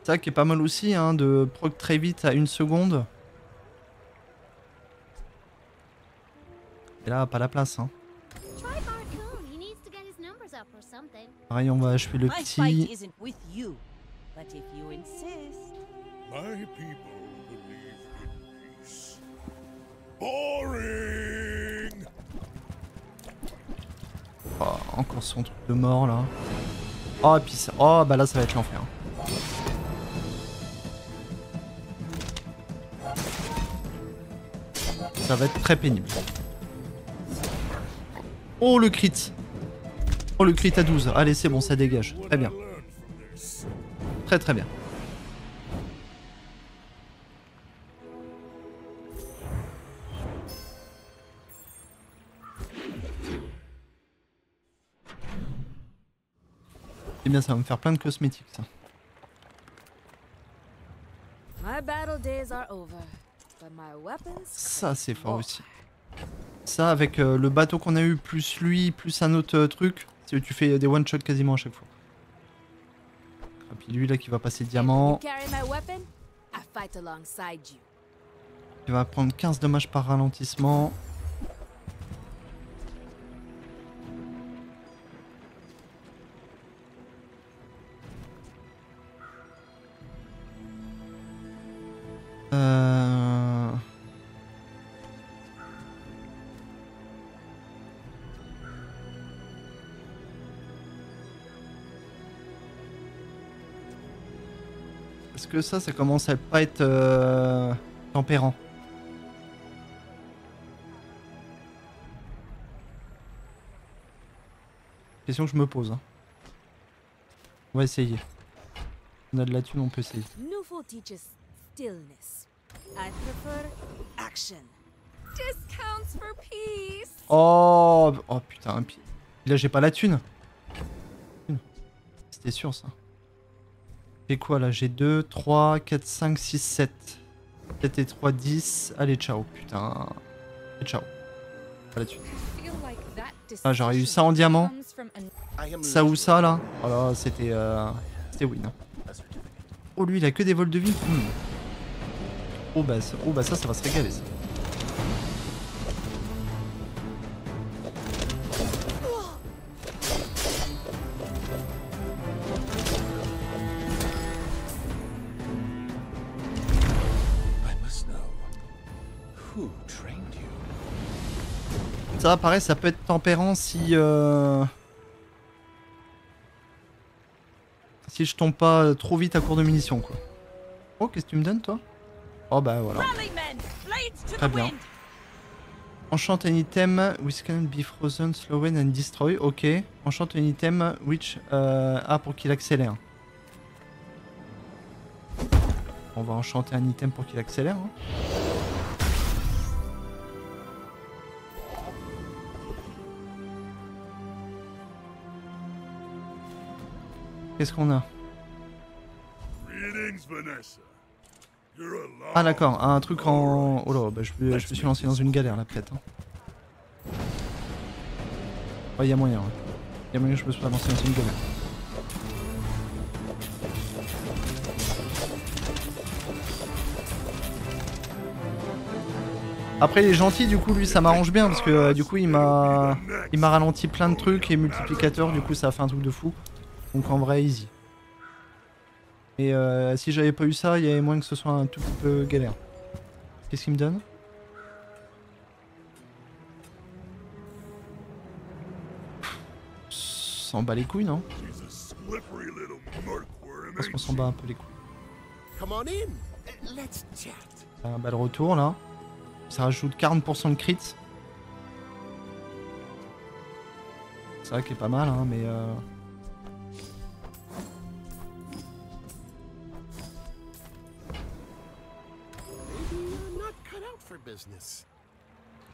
Ça qui est pas mal aussi, hein, de proc très vite à 1 seconde. Et là, pas la place, hein. Try Barcoon. He needs to get his numbers up or something. Pareil, on va achever le My fight petit. isn't with you, but if you insist. My people believe in peace. Boring! Oh, encore son truc de mort là. Oh, et puis ça. Oh, bah là, ça va être l'enfer. Ça va être très pénible. Oh, le crit. Oh, le crit à 12. Allez, c'est bon, ça dégage. Très bien. Très très bien. C'est bien, ça va me faire plein de cosmétiques ça. My battle days are over, but my weapons. Ça c'est fort aussi. Ça avec le bateau qu'on a eu, plus lui, plus un autre truc, tu fais des one-shots quasiment à chaque fois. Et puis lui là qui va passer diamant. You carry my weapon, I fight alongside you. Il va prendre 15 dommages par ralentissement. Parce que ça commence à pas être tempérant. Question que je me pose. Hein. On va essayer. On a de la thune, on peut essayer. Nufo teaches stillness. I prefer action. Discounts for peace. Oh, oh putain, là j'ai pas la thune. C'était sûr ça. J'ai quoi là? J'ai 2, 3, 4, 5, 6, 7. 7 et 3, 10. Allez, ciao, putain. Et ciao. Pas la thune. Ah, j'aurais eu ça en diamant. Ça ou ça là. Oh là, c'était win. Oh, lui il a que des vols de vie. Oh bah ça va se régaler ça. Ça pareil, ça peut être tempérant si si je tombe pas trop vite à court de munitions quoi. Oh, qu'est-ce que tu me donnes toi? Oh bah voilà. Très bien. Enchant an item which can be frozen, slowen and destroy. Ok. Enchant an item which pour qu'il accélère. On va enchanter un item pour qu'il accélère. Hein. Qu'est-ce qu'on a? Ah d'accord, un truc en... Oh là, bah, je me suis lancé dans une galère là peut-être. Hein. Ouais, y a moyen. Ouais. Y a moyen que je me sois lancé dans une galère. Après il est gentil, du coup lui ça m'arrange bien parce que du coup il m'a ralenti plein de trucs et multiplicateur, du coup ça a fait un truc de fou. Donc en vrai easy. Et si j'avais pas eu ça, il y avait moins que ce soit un tout petit peu galère. Qu'est-ce qu'il me donne? S'en bat les couilles, non? Parce qu'on s'en bat un peu les couilles. Bah le retour là. Ça rajoute 40% de crit. C'est vrai qu'il est pas mal, hein, mais...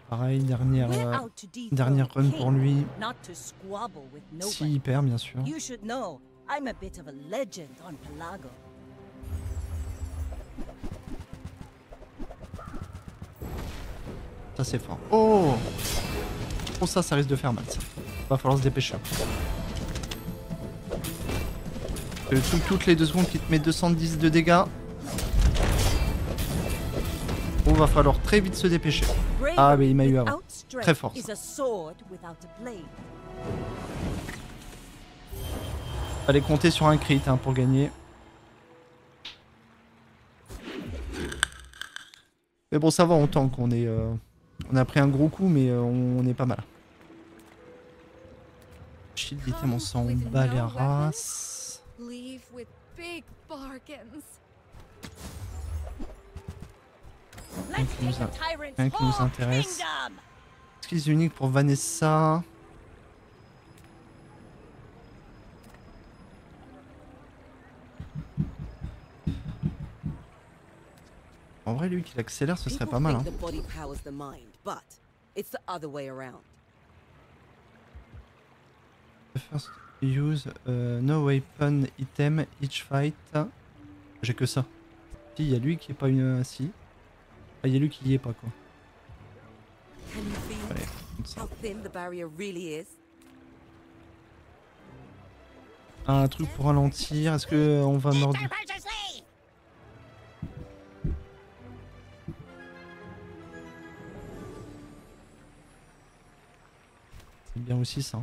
Pareil, dernière run pour lui. Si il perd, bien sûr. Ça c'est fort. Oh! Oh ça risque de faire mal ça. Va falloir se dépêcher. Le truc toutes les 2 secondes qui te met 210 de dégâts. Oh, va falloir très vite se dépêcher. Ah mais il m'a eu avant. Très fort. Fallait compter sur un crit hein, pour gagner. Mais bon ça va, on tank, on est... On a pris un gros coup mais on est pas mal. Shield item, on s'en bat les races. Rien qui nous intéresse. Skills unique pour Vanessa. En vrai, lui qui accélère, ce serait pas mal. Hein. Use no weapon item each fight. J'ai que ça. Si, il y a lui qui est pas une... si. Ah, il y a lui qui y est pas quoi. Can you feel Allez, comme ça. how thin the barrier really is? Un truc pour ralentir. Est-ce que on va mordre? C'est bien aussi ça.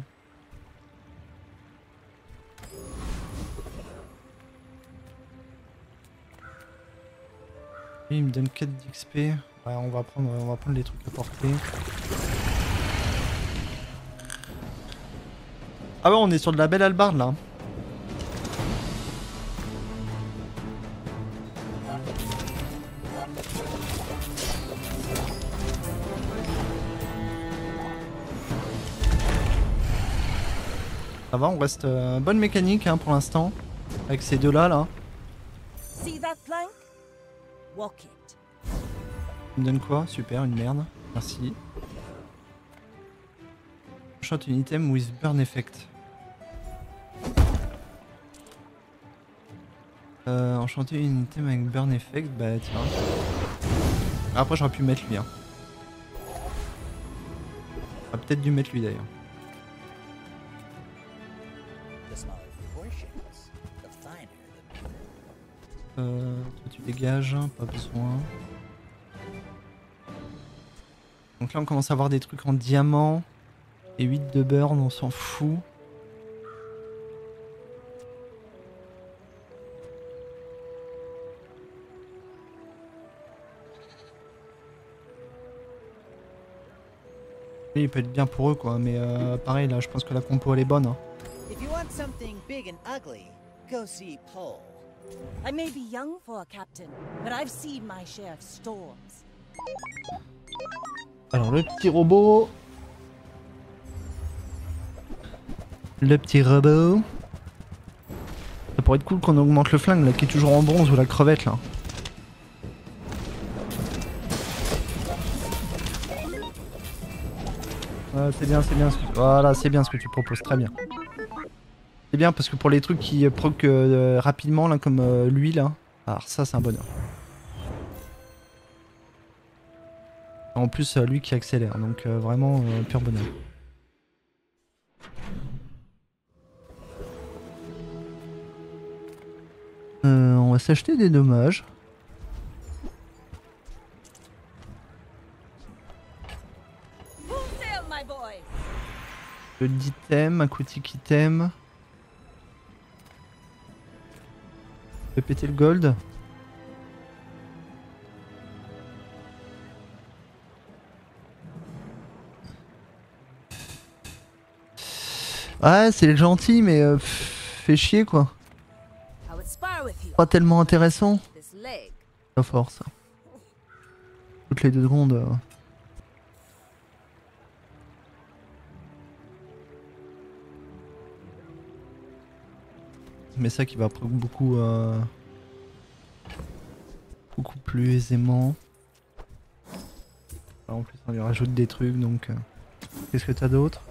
Lui, il me donne 4 d'XP. Ouais, on va prendre les trucs à porter. Ah ouais, on est sur de la belle hallebarde là. Ça va, on reste bonne mécanique hein, pour l'instant. Avec ces deux là. See that plank? Walk it. Il me donne quoi? Super, une merde. Merci. Shot une item with burn effect. Enchanter une item avec burn effect, bah tiens. Après j'aurais pu mettre lui. Hein. J'aurais peut-être dû mettre lui d'ailleurs. Toi tu dégages, pas besoin. Donc là on commence à avoir des trucs en diamant. Et 8 de burn, on s'en fout. Oui, il peut être bien pour eux quoi, mais pareil là je pense que la compo elle est bonne. Hein. If you want something big and ugly, go see Paul. I may be young for a captain, but I've seen my share of storms. Alors le petit robot. Le petit robot. Ça pourrait être cool qu'on augmente le flingue là qui est toujours en bronze ou la crevette là. C'est bien, voilà, c'est bien ce que tu proposes, très bien. C'est bien parce que pour les trucs qui proc rapidement là comme lui là, alors ça c'est un bonheur. En plus lui qui accélère, donc vraiment pur bonheur. On va s'acheter des dommages. Le d'item, un coutique item. Je vais péter le gold. Ouais, c'est gentil, mais fait chier quoi. Pas tellement intéressant. Pas fort ça. Toutes les 2 secondes. Mais ça qui va beaucoup plus aisément. Alors, en plus on lui rajoute des trucs donc. Qu'est-ce que t'as d'autre?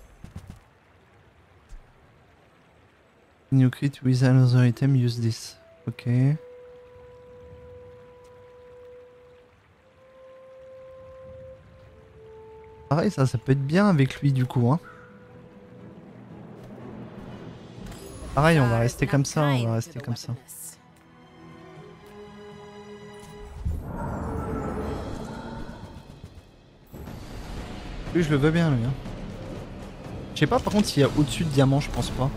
New crit with another item, use this. Ok. Pareil ça peut être bien avec lui du coup hein. Pareil on va rester comme ça, Lui je le veux bien lui hein. Je sais pas par contre s'il y a au-dessus de diamant, je pense pas.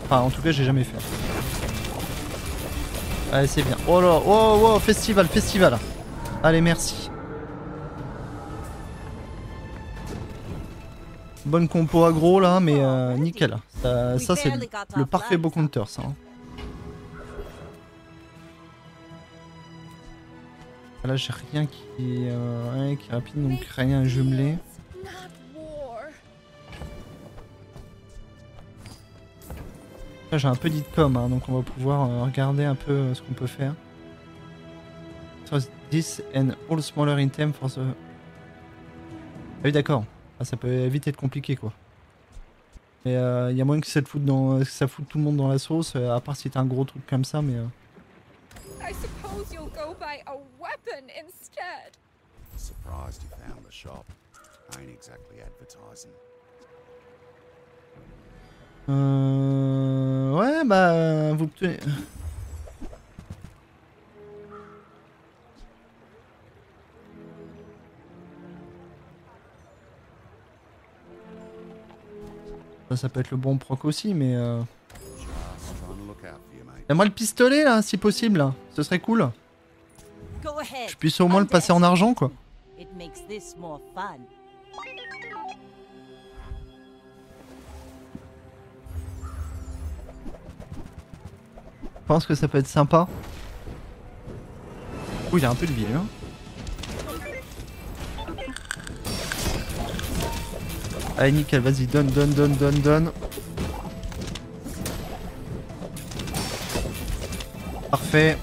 Enfin en tout cas j'ai jamais fait. Allez c'est bien. Oh là, oh festival. Allez merci. Bonne compo aggro là mais nickel. Ça c'est le parfait bow counter ça. Hein. Là j'ai rien qui est rapide donc rien à jumeler. Là j'ai un peu d'itcom hein, donc on va pouvoir regarder un peu ce qu'on peut faire. Trust this and all smaller item for the... Ah oui d'accord, ah, ça peut vite être compliqué quoi. Et il y a moyen que ça foute tout le monde dans la sauce, à part si t'as un gros truc comme ça, mais... I suppose you'll go buy a weapon instead. Surprised you found the shop. I ain't exactly advertising. Ouais, bah... Vous tenez... Ça peut être le bon proc aussi, mais... Just trying to look out for you, mate. Moi le pistolet, là, si possible. Là. Ce serait cool. Go ahead. Je puisse au moins le passer en argent, quoi. It makes this more fun. Je pense que ça peut être sympa. Ouh, il y a un peu de vie, hein. Allez, nickel, vas-y, donne. Parfait.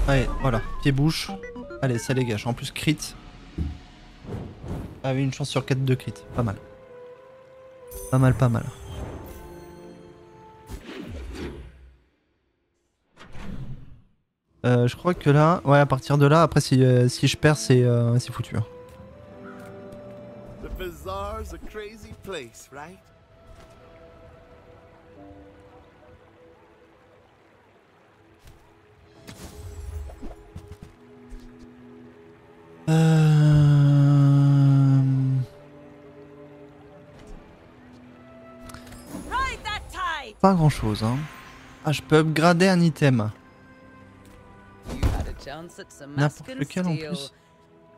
Allez, voilà, pied-bouche. Allez, ça dégage. En plus, crit. Ah oui, une chance sur 4 de crit. Pas mal. Pas mal. Je crois que là, ouais, à partir de là, après si je perds, c'est foutu. Hein. The bazaar's a crazy place, right? Ride that tide. Pas grand chose. Hein. Ah, je peux upgrader un item. You had a chance at some N'importe masking lequel en steel. plus.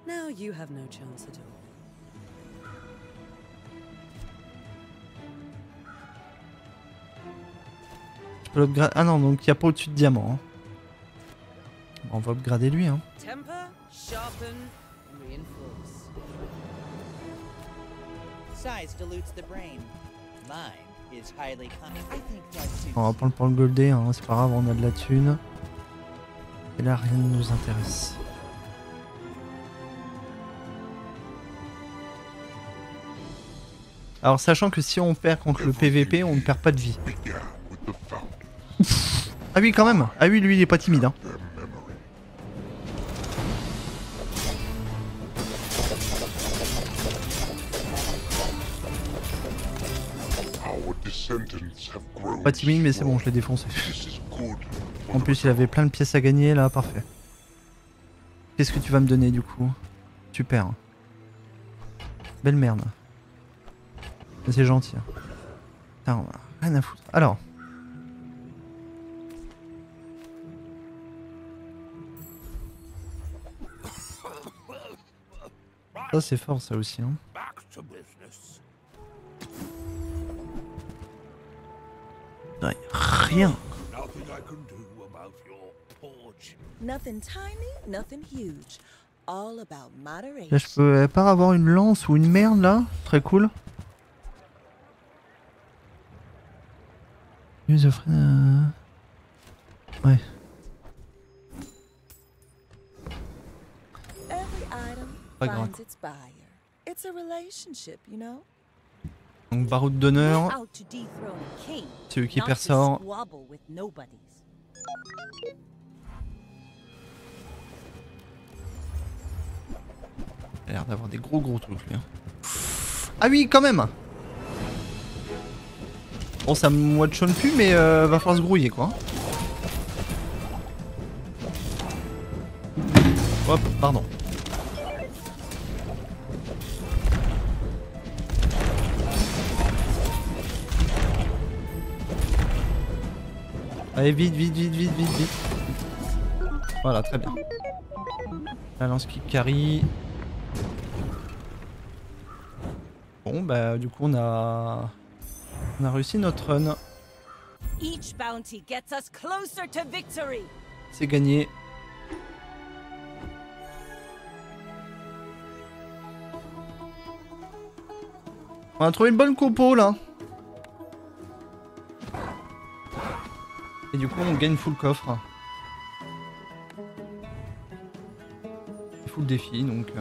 Now you have no chance at all. Je peux l'upgrader. Ah non, donc il n'y a pas au-dessus de diamant. Hein. Bon, on va upgrader lui. Hein. Temper, sharpen, reinforce. Size dilutes the brain. Mine is highly I think that suits On va prendre pour le golder, hein. C'est pas grave, on a de la thune. Et là, rien ne nous intéresse. Alors, sachant que si on perd contre le PVP, on ne perd pas de vie. Ah oui, quand même. Ah oui, lui, il est pas timide. Hein. Pas timide, mais c'est bon, je l'ai défoncé. En plus, il avait plein de pièces à gagner, là, parfait. Qu'est-ce que tu vas me donner, du coup? Super. Belle merde. C'est gentil. Putain, on a rien à foutre. Alors. Ça, c'est fort, ça aussi. Hein. Back to business. Ouais, rien. Nothing I can do about your porch. Nothing tiny, nothing huge. All about moderation. Là, je peux pas avoir une lance ou une merde, là? Très cool. Use of... Ouais. Every item Pas grave. finds its buyer. It's a relationship, you know? Donc, baroud d'honneur. We're out to dethrone a king, C'est eux qui not to persorent. squabble with nobodies. Il a l'air d'avoir des gros trucs, lui. Hein. Ah oui, quand même. Bon, ça me watchonne plus, mais va falloir se grouiller, quoi. Hop, pardon. Allez, vite. Voilà, très bien. La lance qui carry. Bon, bah, du coup, on a réussi notre run. Each bounty gets us closer to victory. C'est gagné. On a trouvé une bonne compo là. Et du coup on gagne full coffre. Full défi donc.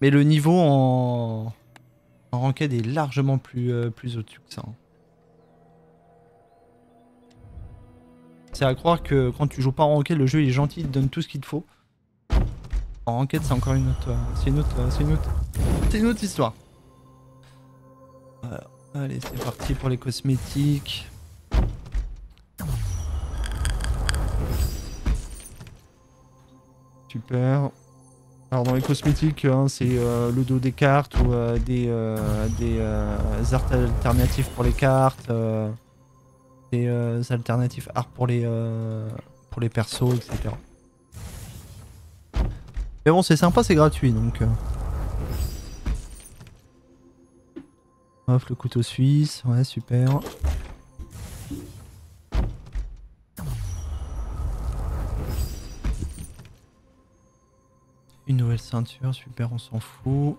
Mais le niveau en ranked est largement plus au-dessus que ça. Hein. C'est à croire que quand tu joues pas en ranked, le jeu il est gentil, il te donne tout ce qu'il te faut. En ranked, c'est encore une autre, c'est une autre histoire. Voilà. Allez, c'est parti pour les cosmétiques. Super. Alors dans les cosmétiques, hein, c'est le dos des cartes ou des arts alternatifs pour les cartes, des alternatifs art pour les persos, etc. Mais bon, c'est sympa, c'est gratuit donc. Hop, le couteau suisse, ouais, super. Une nouvelle ceinture, super, on s'en fout.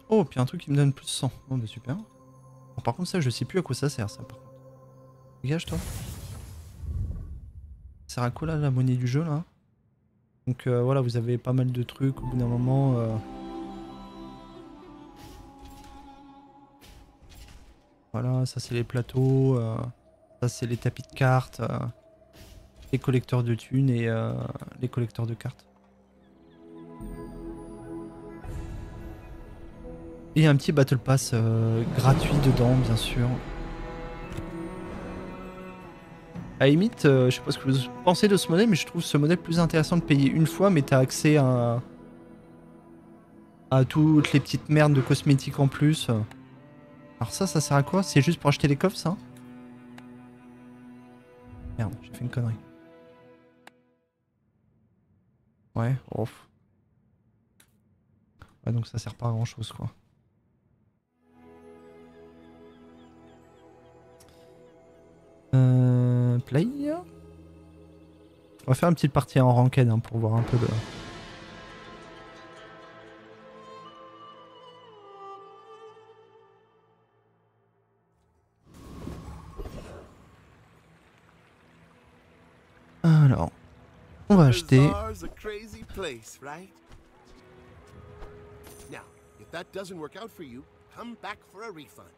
Oh, puis un truc qui me donne plus de 100. Oh, bah super. Bon, par contre, ça, je sais plus à quoi ça sert, ça, par contre. Dégage, toi. Ça sert à quoi, là, la monnaie du jeu, là? Donc, voilà, vous avez pas mal de trucs au bout d'un moment. Voilà, ça c'est les plateaux, ça c'est les tapis de cartes, les collecteurs de thunes et les collecteurs de cartes. Et un petit Battle Pass gratuit dedans, bien sûr. À la limite, je sais pas ce que vous pensez de ce modèle, mais je trouve ce modèle plus intéressant de payer une fois, mais t'as accès à toutes les petites merdes de cosmétiques en plus. Alors ça sert à quoi? C'est juste pour acheter les coffres, ça? Merde, j'ai fait une connerie. Ouais, off. Ouais, donc ça sert pas à grand chose, quoi. Play. On va faire une petite partie en ranked hein, pour voir un peu de... Alors, on va acheter. Bazaar's a crazy place, right? Now, if that doesn't work out for you, come back for a refund.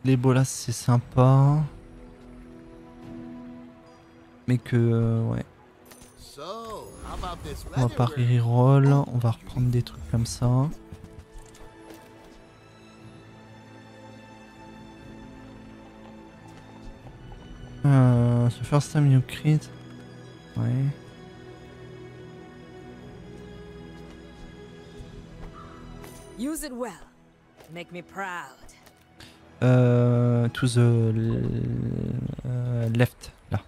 Les bolas, c'est sympa. Mais que, ouais. So, how about this On va pas leather reroll, on va reprendre des trucs comme ça. Ce first time you crit. Ouais. Use it well. Make me proud. To the left, là.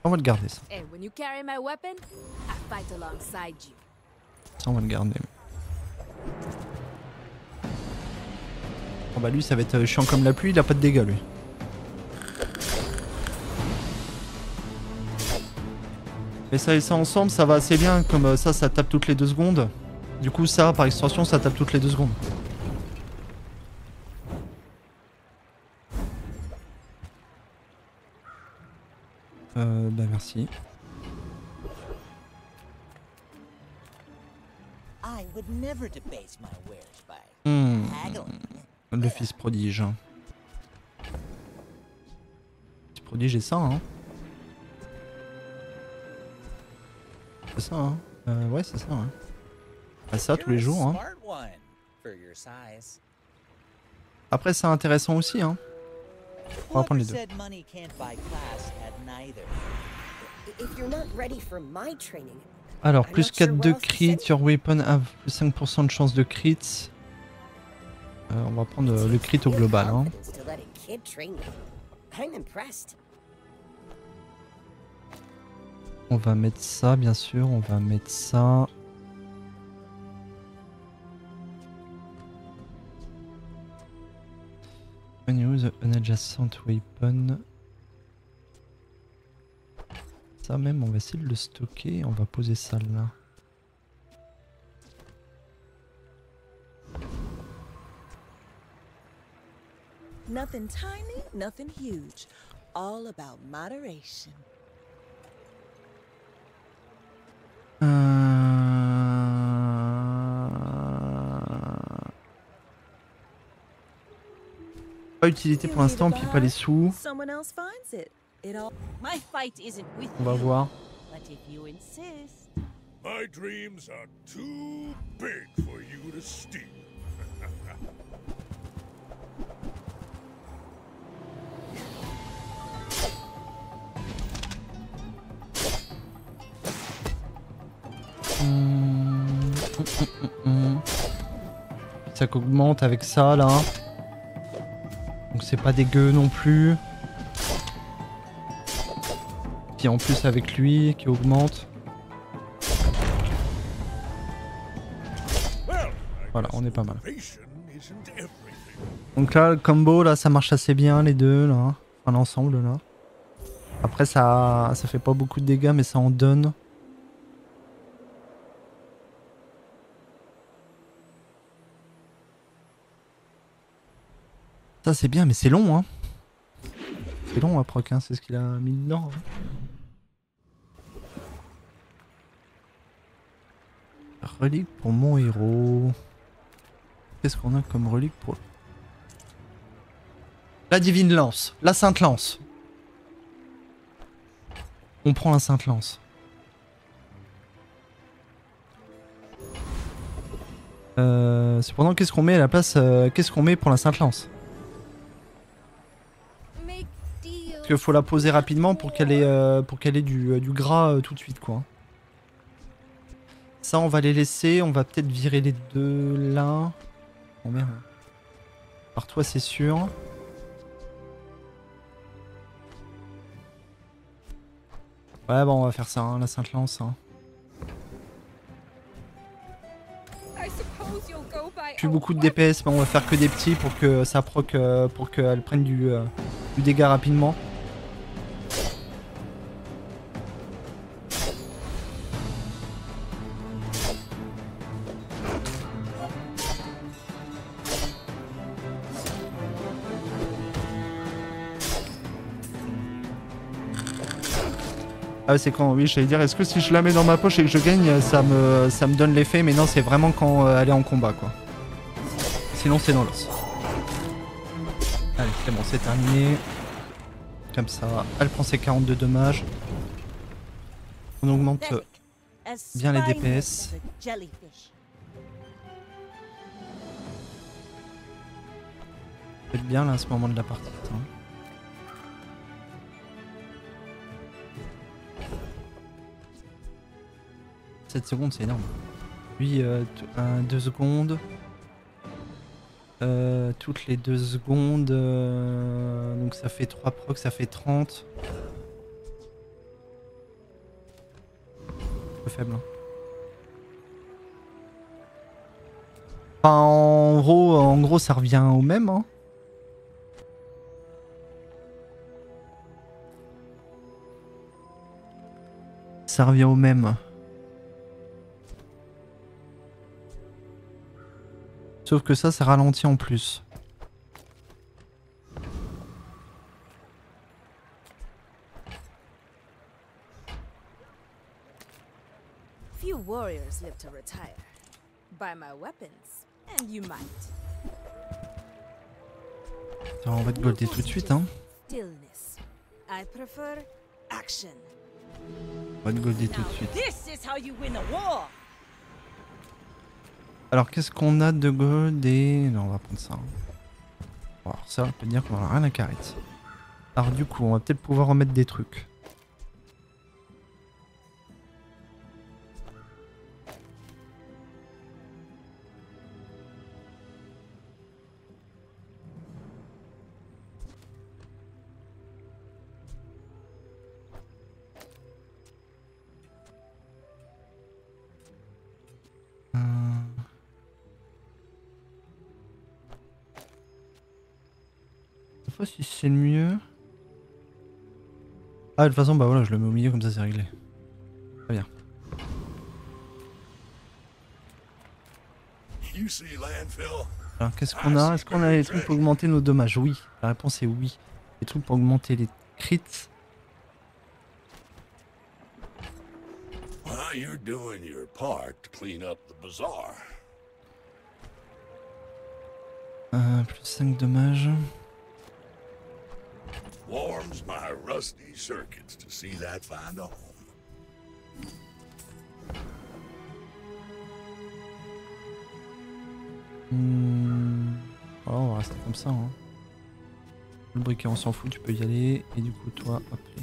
On va le garder ça. And when you carry my weapon, I fight alongside you. Ça on va le garder. Oh bah lui ça va être chiant comme la pluie, il a pas de dégâts lui. Et ça et ça ensemble ça va assez bien, comme ça tape toutes les 2 secondes. Du coup ça par extension ça tape toutes les 2 secondes. Bah merci. I would never debase my wares by haggling. Le fils prodige. Le fils prodige est ça hein. C'est ça hein. Ouais c'est ça hein. Bah, ça tous les jours hein. Smart one for your size. Après c'est intéressant aussi hein. On va prendre les deux. Said money can't buy class had neither. If you're not ready for my training. Alors plus 4 de crit, your weapon have plus 5% de chance de crit. On va prendre le crit au global hein. On va mettre ça bien sûr, on va mettre ça. When you use an adjacent weapon. Ça même, on va essayer de le stocker, on va poser ça là. Nothing tiny, nothing huge. all about moderation. Pas utilité pour l'instant, puis pas les sous. Someone else finds it. It all. My fight isn't with On va voir. but if you insist. My dreams are too big for you to steal. Ça qu'augmente avec ça là. Donc c'est pas dégueu non plus. Puis en plus avec lui qui augmente. Voilà, on est pas mal. Donc là le combo là ça marche assez bien les deux là. Enfin l'ensemble là. Après ça fait pas beaucoup de dégâts mais ça en donne. Ça c'est bien mais c'est long hein. C'est long à proc hein, c'est ce qu'il a mis dedans. Hein. Relique pour mon héros. Qu'est-ce qu'on a comme relique pour... La divine lance, la sainte lance. On prend la sainte lance. Cependant qu'est-ce qu'on met à la place, qu'est-ce qu'on met pour la sainte lance? Parce qu'il faut la poser rapidement pour qu'elle ait du gras tout de suite quoi. Ça on va les laisser, on va peut-être virer les deux là. Oh merde. Par toi c'est sûr. Ouais bon on va faire ça, hein, la sainte lance. Hein. Plus beaucoup de DPS mais on va faire que des petits pour que ça proc, pour qu'elle prenne du dégât rapidement. Ah c'est quand, oui j'allais dire, est-ce que si je la mets dans ma poche et que je gagne, ça me donne l'effet, mais non c'est vraiment quand elle est en combat quoi. Sinon c'est dans l'os. Allez c'est bon, c'est terminé. Comme ça, elle prend ses 42 dommages. On augmente bien les DPS. Faites bien là à ce moment de la partie. Hein. 7 secondes c'est énorme. Lui 2 secondes. Toutes les 2 secondes. Donc ça fait 3 procs, ça fait 30. Un peu faible. Hein. Enfin, en gros ça revient au même. Hein. Ça revient au même. Sauf que ça ralentit en plus. Few warriors live to retire. Buy my weapons, and you might. Alors, on va te golder tout de suite, hein. Stillness. I prefer action. On va te golder tout de suite. This is how you win a war. Alors qu'est-ce qu'on a de gold et... Non on va prendre ça. Alors ça on peut dire qu'on a rien à carrer. Alors du coup on va peut-être pouvoir remettre des trucs. Je sais pas si c'est le mieux. Ah de toute façon bah voilà je le mets au milieu comme ça c'est réglé. Très bien. Alors qu'est-ce qu'on a? Est-ce qu'on a les trucs pour augmenter nos dommages? Oui. La réponse est oui. Les trucs pour augmenter les crit. Well, you're doing your part to clean up the bazaar. Plus 5 dommages. Warms my rusty circuits to see that find a home. Oh, on va rester comme ça. Hein. Le briquet, on s'en fout, tu peux y aller. Et du coup, toi, après.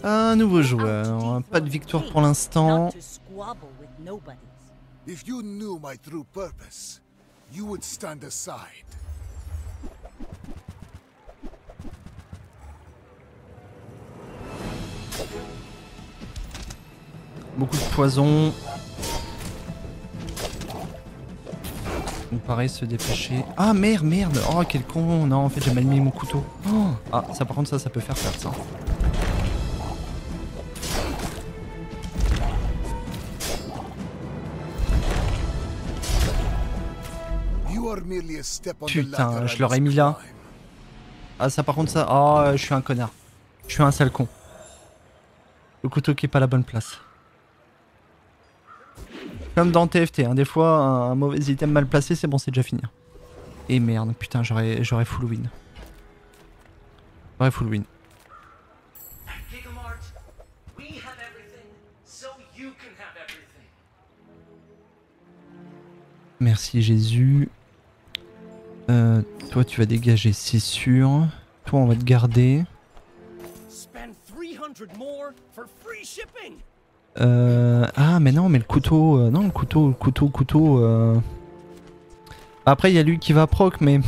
Un nouveau joueur. Pas de victoire pour l'instant. If you knew my true purpose, you would stand aside. Beaucoup de poison. Donc pareil, se dépêcher. Ah merde, merde. Oh quel con. Non, en fait j'ai mal mis mon couteau. Oh. Ah ça par contre ça peut faire perdre ça. Putain, je l'aurais mis là. Ah ça par contre ça... Oh, je suis un connard. Je suis un sale con. Le couteau qui est pas à la bonne place. Comme dans TFT, hein. Des fois un mauvais item mal placé c'est bon, c'est déjà fini. Et merde, putain j'aurais full win. J'aurais full win. Merci Jésus. Toi tu vas dégager, c'est sûr. Toi on va te garder. Ah mais non, mais le couteau... non, le couteau... Après il y a lui qui va proc, mais...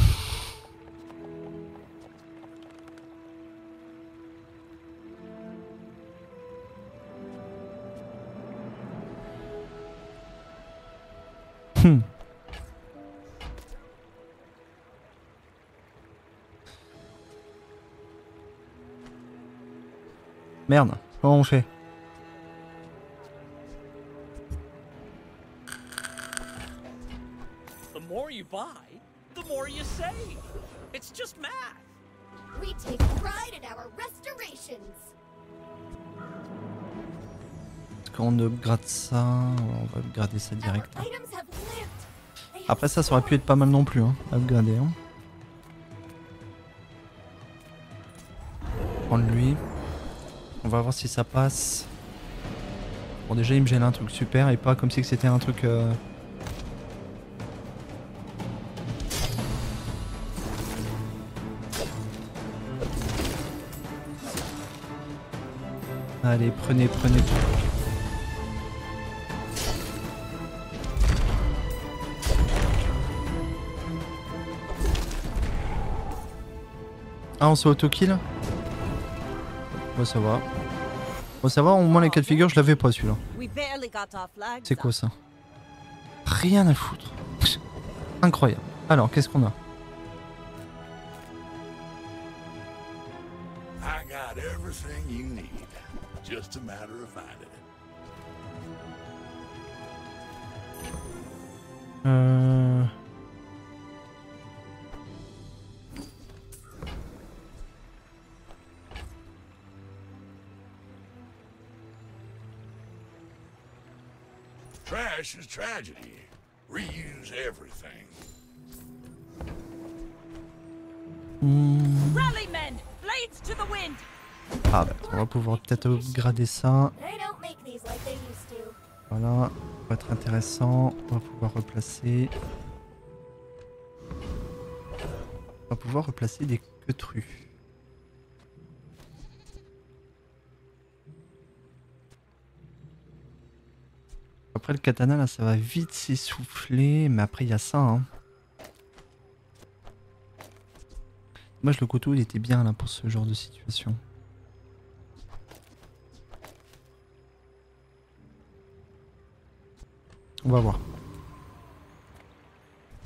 Merde, comment on fait? The more you buy, the more you save. It's just math. We take pride in our restorations. Quand on upgrade ça, on va upgrader ça direct. Après ça aurait pu être pas mal non plus, hein, upgrader. Hein. Prendre lui. On va voir si ça passe. Bon déjà il me gêne un truc super et pas comme si c'était un truc... Allez, prenez. Ah, on se auto-kill? Bon, ça va. Bon, ça va, au moins les cas de figure, je l'avais pas celui-là. C'est quoi ça? Rien à foutre. Incroyable. Alors, qu'est-ce qu'on a? I got everything you need. Just a matter of finding it. Trash is tragedy. Reuse everything. Rally men, blades to the wind. Ah bah, on va pouvoir peut-être upgrader ça. Voilà, ça va être intéressant. On va pouvoir replacer. On va pouvoir replacer des queutrus. Après le katana là ça va vite s'essouffler, mais après il y a ça hein. Moi le couteau il était bien là pour ce genre de situation. On va voir.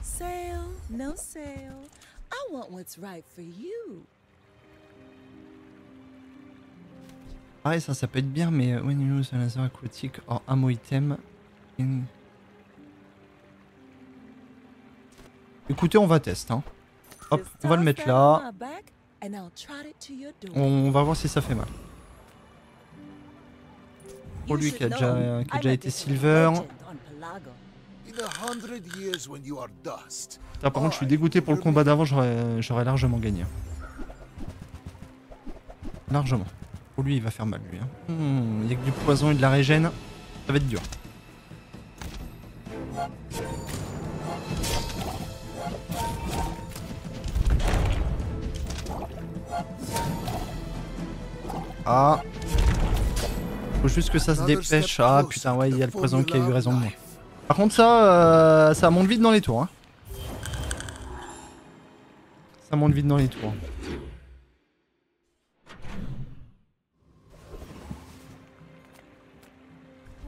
Sale, no sale. I want what's right for you. Pareil ça peut être bien mais when you use a laser aquatique or ammo item in... Écoutez, on va tester. Hein. Hop, Just on va le toss mettre that on là. my back, and I'll trot it to your door. On va voir si ça fait mal. Pour lui qui a déjà été silver. In 100 years when you are dust, Là, par contre, je suis dégoûté pour le combat d'avant, j'aurais largement gagné. Largement. Pour lui, il va faire mal, lui. Hein. Il y a que du poison et de la régène. Ça va être dur. Ah. Faut juste que ça se dépêche. Ah putain, ouais, il y a le poison qui a eu raison de moi. Par contre, ça monte vite dans les tours. Hein. Ça monte vite dans les tours.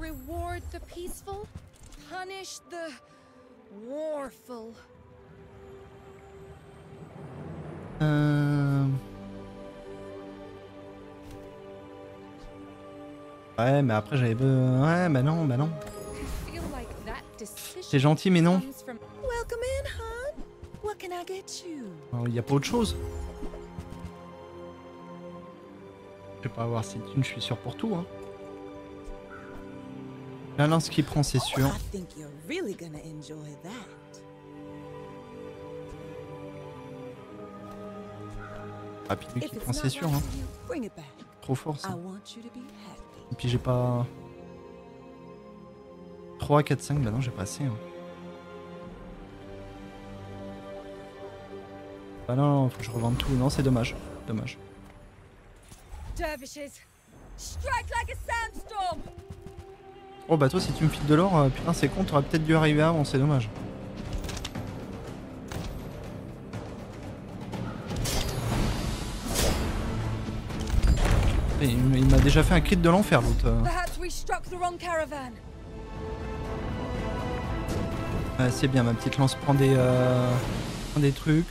Reward the peaceful, punish the warful. Ouais, mais après j'avais besoin. Ouais, bah non, bah non. C'est gentil, mais non. Welcome in, hon. What can I get you? Il n'y a pas autre chose. Je vais pas avoir ces thunes, je suis sûr pour tout. Hein. La lance qui prend, c'est sûr. I think you're really gonna enjoy that. Ah, puis lui qui prend, c'est sûr. Hein. Trop fort ça. Et puis j'ai pas... 3, 4, 5, bah non, j'ai pas assez. Hein. Bah non, faut que je revende tout. Non, c'est dommage. Dommage. Oh bah toi, si tu me files de l'or, putain, c'est con, t'aurais peut-être dû arriver avant, c'est dommage. Il m'a déjà fait un crit de l'enfer, l'autre. C'est bien, ma petite lance prend des trucs.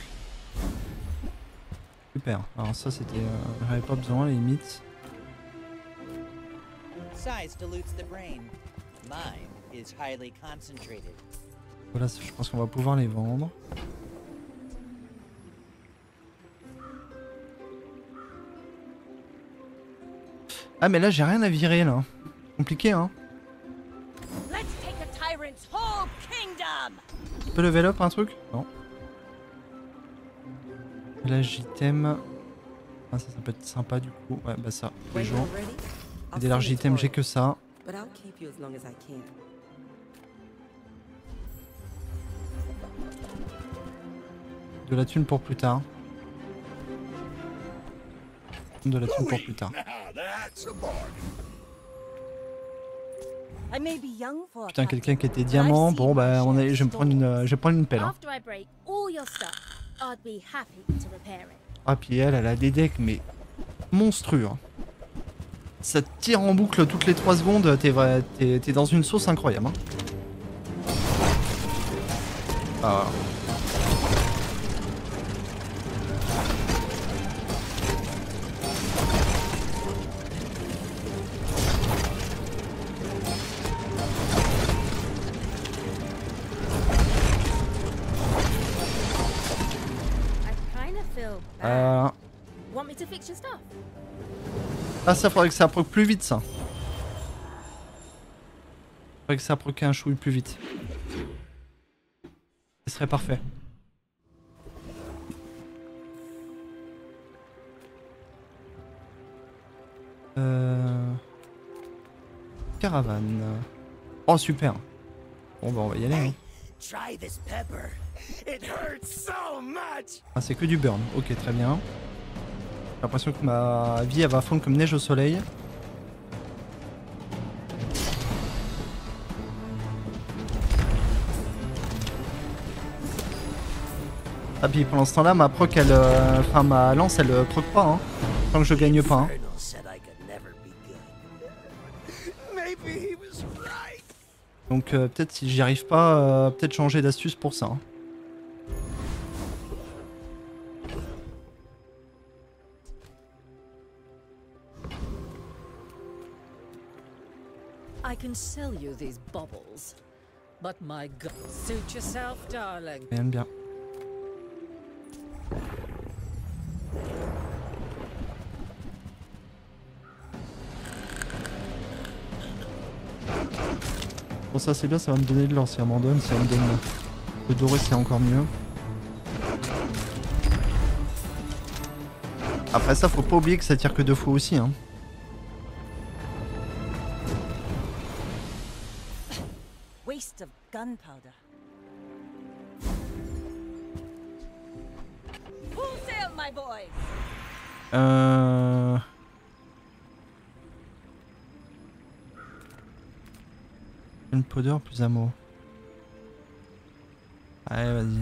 Super. Alors ça, c'était... j'avais pas besoin, les limites. Size dilutes the brain. Mind is highly concentrated. Voilà, je pense qu'on va pouvoir les vendre. Ah mais là j'ai rien à virer là. Compliqué hein. Tu peux level up un truc? Non. Là j'item. Ah ça peut être sympa du coup. Ouais bah ça, les jours. Des larges items, j'ai que ça. De la thune pour plus tard. De la thune pour plus tard. Putain, quelqu'un qui était diamant. Bon bah je vais me prendre une pelle. Hein. Ah puis elle a des decks mais monstrueux. Hein. Ça te tire en boucle toutes les 3 secondes. T'es dans une sauce incroyable. Hein. Ah. Ah ça faudrait que ça proc plus vite ça. Faudrait que ça proc un chouille plus vite. Ce serait parfait. Caravane. Oh super. Bon bah on va y aller. Hein. Ah c'est que du burn. Ok très bien. J'ai l'impression que ma vie elle va fondre comme neige au soleil. Ah puis pendant ce temps-là ma proc elle, enfin ma lance elle proc pas hein, tant que je gagne pas. Hein. Donc peut-être si j'y arrive pas, peut-être changer d'astuce pour ça. Hein. I can sell you these bubbles, but my God, suit yourself, darling. Bien, bien. Bon ça c'est bien, ça va me donner de l'or si elle m'en donne, si elle me donne le doré c'est encore mieux. Après ça faut pas oublier que ça tire que 2 fois aussi hein. Waste of gunpowder. Full sail, my boys. Une powder plus ammo. Allez vas-y.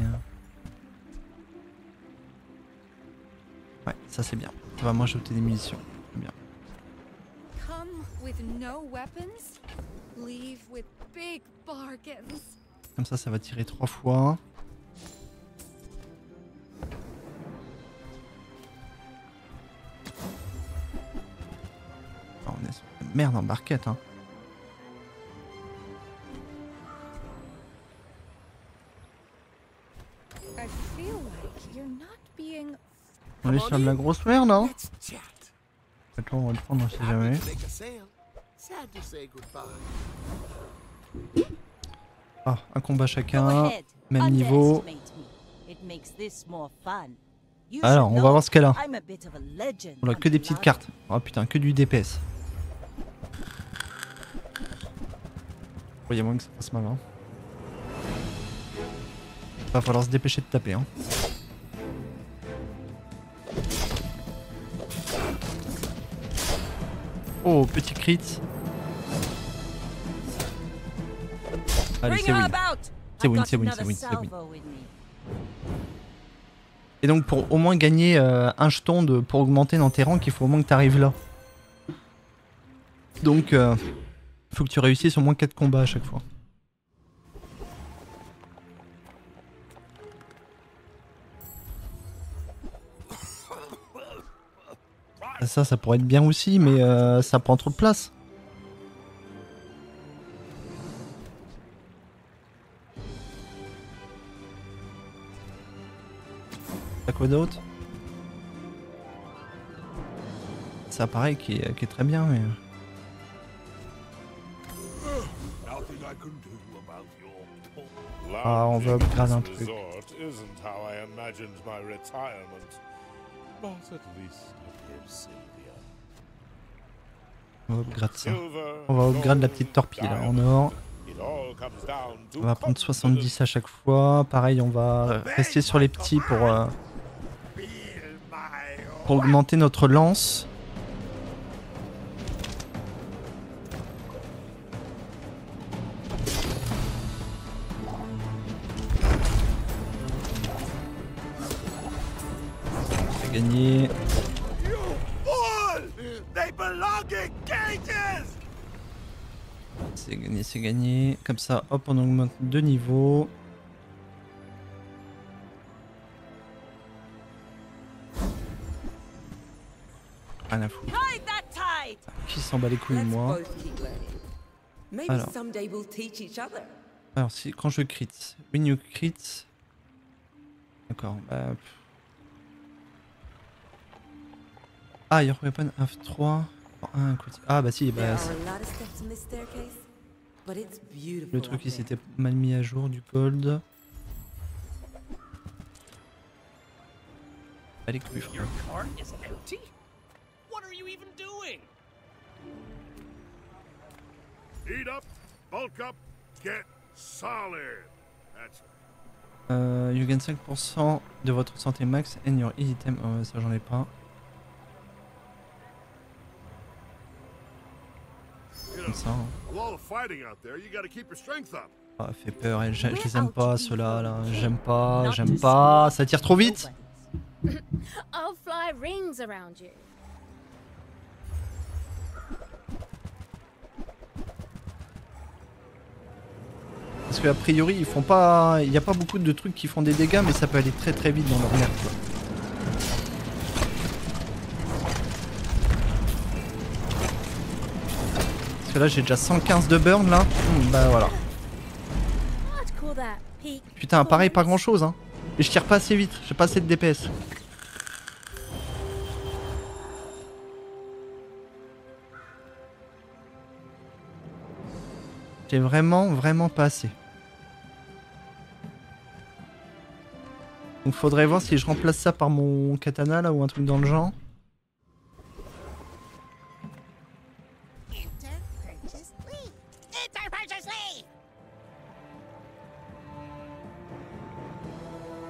Ouais ça c'est bien. Ça va moins jeter des munitions. C'est bien. Come with no weapons, leave with big bargains. Comme ça va tirer 3 fois. Oh, on est sur la merde en barquette hein. I feel like you're not being. On est sur de la grosse merde hein. Attends on va le prendre on sait jamais. Ah un combat chacun. Même niveau. Alors on va voir ce qu'elle a. On a que des petites cartes. Oh putain que du DPS. Il y a moyen que ça fasse mal hein. Va falloir se dépêcher de taper hein. Oh petit crit. Allez c'est win. C'est win, c'est win, c'est win, c'est win. Et donc pour au moins gagner un jeton pour augmenter dans tes rangs, il faut au moins que tu arrives là. Donc il faut que tu réussisses au moins 4 combats à chaque fois. Ça pourrait être bien aussi, mais ça prend trop de place. T'as quoi d'autre? Ça pareil qui est très bien, mais... Ah, on va upgrade un truc. On va upgrade ça. On va upgrade la petite torpille là, en or. On va prendre 70 à chaque fois. Pareil, on va rester sur les petits pour augmenter notre lance. C'est gagné. C'est gagné, c'est gagné. Comme ça, hop, on augmente 2 niveaux. Rien à foutre. Qui s'en bat les couilles de moi? Alors si, quand je crit, when you crit... D'accord, bah... Ah, your weapon have 3... Ah bah si, bah... Le truc il s'était mal mis à jour du gold. Allez couilles frère. You gain 5% de votre santé max and your item. Ça j'en ai pas. Comme ça. Ah, fait peur, je les aime pas ceux-là, là. J'aime pas, ça tire trop vite. I'll fly rings around you. Parce qu'a priori ils font pas. Il n'y a pas beaucoup de trucs qui font des dégâts, mais ça peut aller très très vite dans leur merde quoi. Parce que là j'ai déjà 115 de burn là. Bah voilà. Putain pareil pas grand chose hein. Et je tire pas assez vite, j'ai pas assez de DPS. J'ai vraiment pas assez. Donc faudrait voir si je remplace ça par mon katana là ou un truc dans le genre.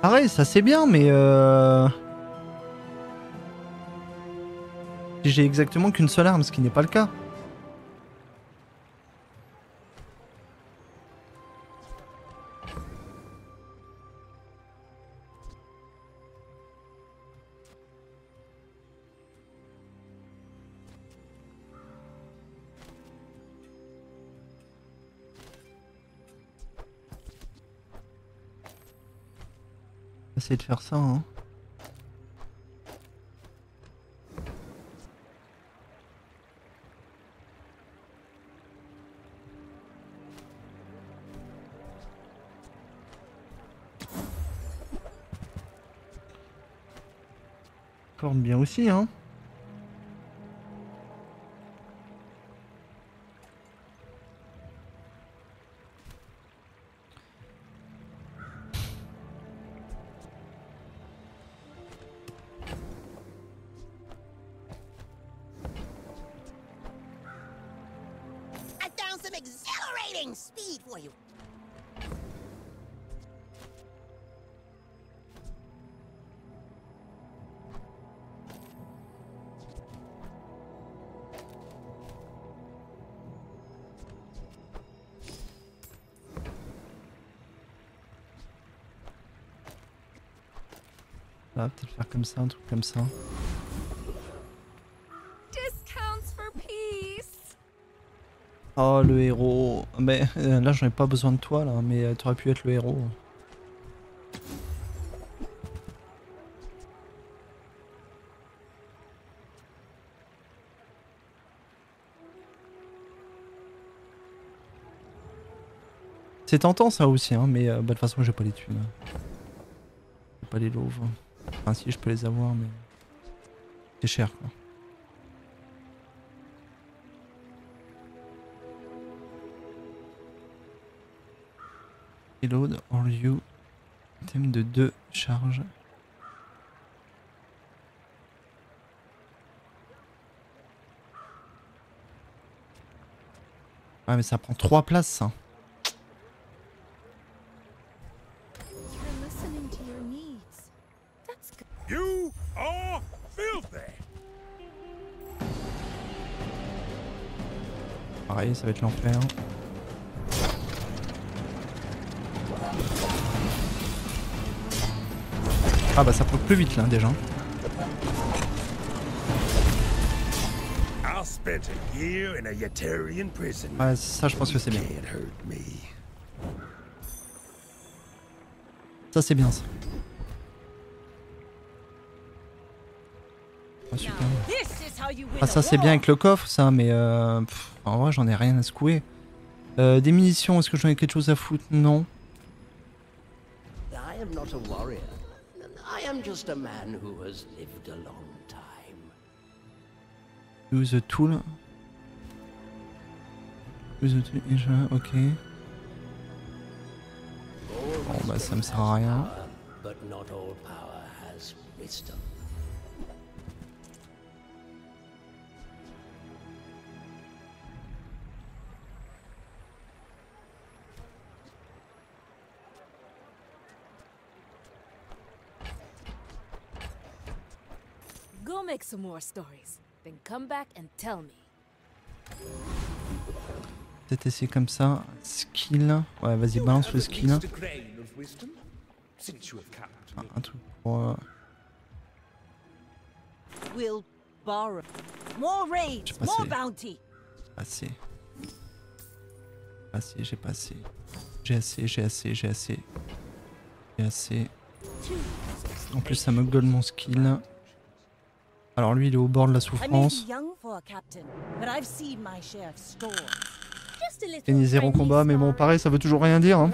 Pareil, ça c'est bien, mais j'ai exactement qu'une seule arme, ce qui n'est pas le cas. Essayer de faire ça, hein. Corde bien aussi, hein. Some exhilarating speed for you. On va peut-être faire comme ça, un truc comme ça. Discounts for peace. Oh le héros. Mais là j'en ai pas besoin de toi là, mais t'aurais pu être le héros. C'est tentant ça aussi, hein, mais bah, de toute façon j'ai pas les thunes. J'ai pas les loaves. Enfin si je peux les avoir, mais c'est cher quoi. Reload or you. Thème de 2 charges. Ah mais ça prend 3 places ça. You are filthy. Pareil, ça va être l'enfer. Ah bah ça proc plus vite là déjà. I spent a year in a Yetarian prison. Ouais, ça je pense que c'est bien. Ça c'est bien ça. Ah, super. Ah ça c'est bien avec le coffre ça, mais en vrai j'en ai rien à secouer. Des munitions, est-ce que j'en ai quelque chose à foutre? Non. I am not a warrior. I am just a man who has lived a long time. Use a tool. Use a tool, ok. Bon bah ça me sert à rien. But not all power has wisdom. Go make some more stories, then come back and tell me. Peut-être essayer comme ça. Skill. Ouais, vas-y, balance le skill. Ah, un truc pour. We'll borrow more raids, more bounty. Assez. Assez, j'ai pas assez. J'ai assez, j'ai assez, j'ai assez. J'ai assez. En plus, ça me gueule mon skill. Alors lui il est au bord de la souffrance. Gagner 0 combat, mais bon pareil ça veut toujours rien dire hein.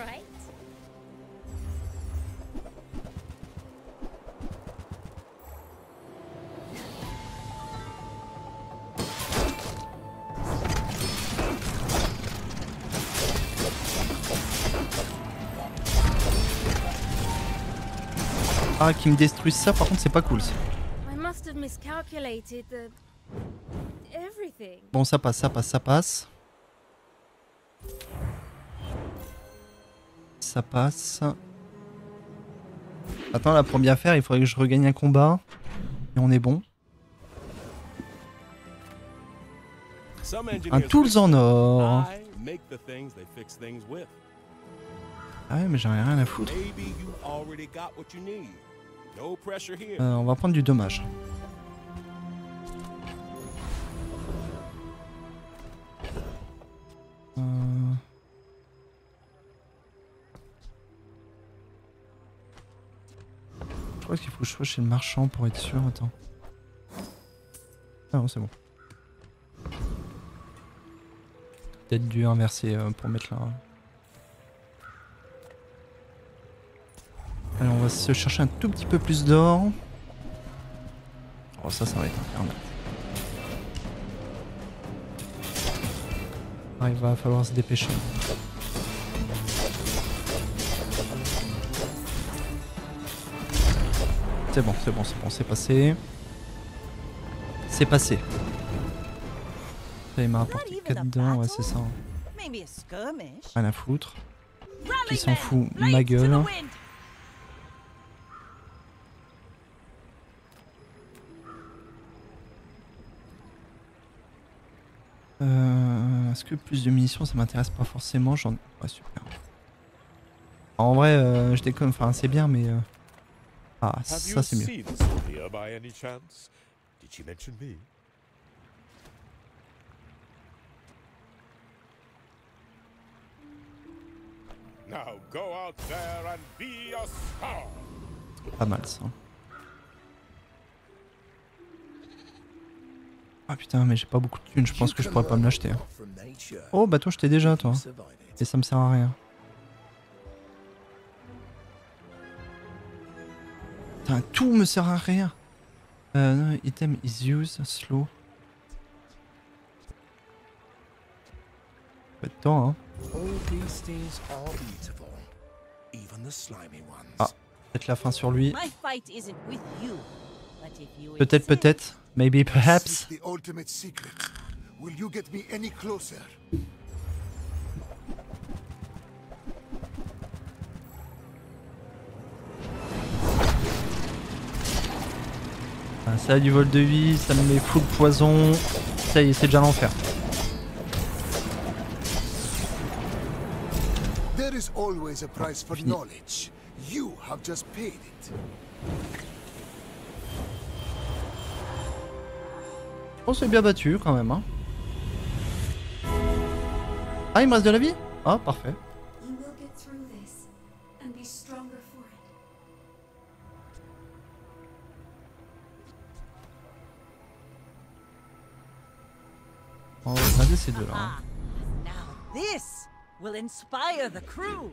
Ah, qui me détruisent ça, par contre, c'est pas cool. Ça. I must have miscalculated the everything. Bon, ça passe, ça passe, ça passe. Ça passe. Attends, là, pour bien faire, il faudrait que je regagne un combat. Et on est bon. Un tools en or. Ah ouais, mais j'en ai rien à foutre. On va prendre du dommage. Je crois qu'il faut que je sois chez le marchand pour être sûr. Attends. Ah non, c'est bon. Peut-être dû inverser pour mettre là. Allez, on va se chercher un tout petit peu plus d'or. Oh, ça va être infernal. Ah, il va falloir se dépêcher. C'est bon, c'est bon, c'est bon, c'est passé. C'est passé. Ça, il m'a apporté 4 dedans, ouais, c'est ça. Rien à foutre. Qui s'en fout, ma gueule. Est-ce que plus de munitions ça m'intéresse pas forcément? Ouais, super. En vrai, je déconne, enfin c'est bien, mais. Ah, ça c'est mieux. Pas mal ça. Ah putain, mais j'ai pas beaucoup de thunes, je pense que je pourrais pas me l'acheter. Oh bah toi je t'ai déjà toi. Et ça me sert à rien. Putain, tout me sert à rien. No, item is used slow. Pas de temps hein. Ah, peut-être la fin sur lui. Peut-être, peut-être. Maybe, perhaps. Ah, ça a du vol de vie, ça me met full poison. Ça y est, c'est déjà l'enfer. There is always a price for knowledge. You have just paid it. On s'est bien battu quand même hein. Ah il me reste de la vie? Ah parfait. On va regarder ces deux là. Hein. This will inspire the crew.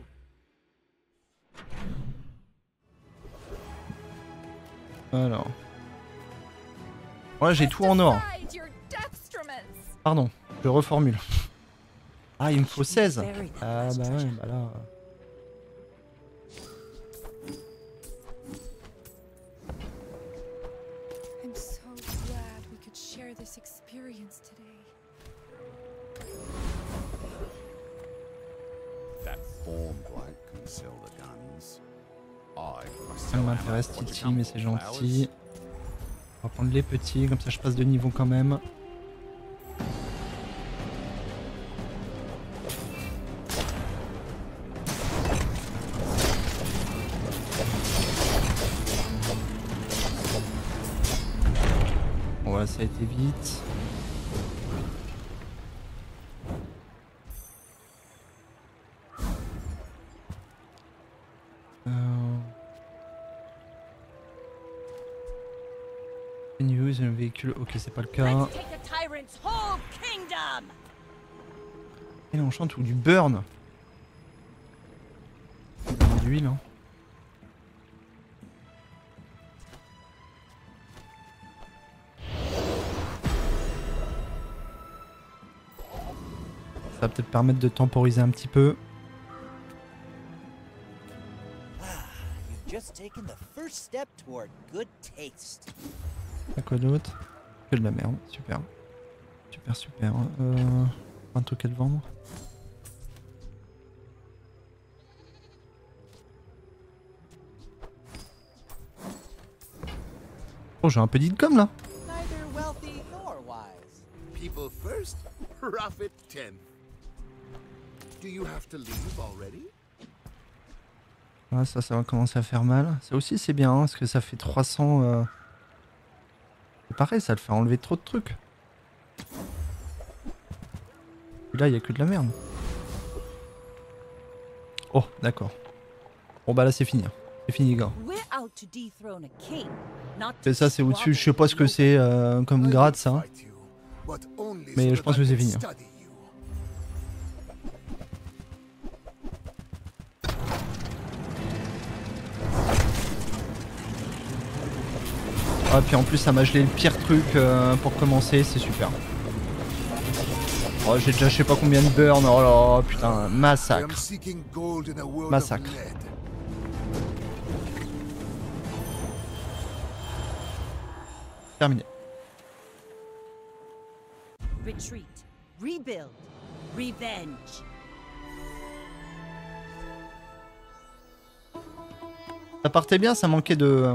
Alors. Ouais j'ai tout en or. Pardon, je reformule. Ah il me faut 16. Ah bah ouais bah là. I'm so glad we could share this experience today. That form bloke can sell the guns. Ça m'intéresse Titi mais c'est gentil. On va prendre les petits, comme ça je passe de niveau quand même. Bon voilà, ça a été vite. Use un véhicule, ok c'est pas le cas. Et là on chante ou du burn. De l'huile hein. Ça va peut-être permettre de temporiser un petit peu. Just taken the first step toward good taste. Y'a quoi d'autre? Que de la merde, super. Super, super. Un truc à te vendre. Oh, j'ai un peu d'icône là. Neither wealthy nor wise. People first, profit 10th. Do you have to leave already? Ouais, ça va commencer à faire mal. Ça aussi c'est bien, hein, parce que ça fait 300... C'est pareil, ça te fait enlever trop de trucs. Et là, il n'y a que de la merde. Oh, d'accord. Bon bah là c'est fini. C'est fini, gars. Et ça c'est au-dessus, je sais pas ce que c'est comme grade ça. Mais je pense que c'est fini. Ah puis en plus ça m'a gelé le pire truc pour commencer, c'est super. Oh j'ai déjà je sais pas combien de burn, oh là putain, massacre. Massacre. Terminé. Retreat. Rebuild. Revenge. Ça partait bien, ça manquait de...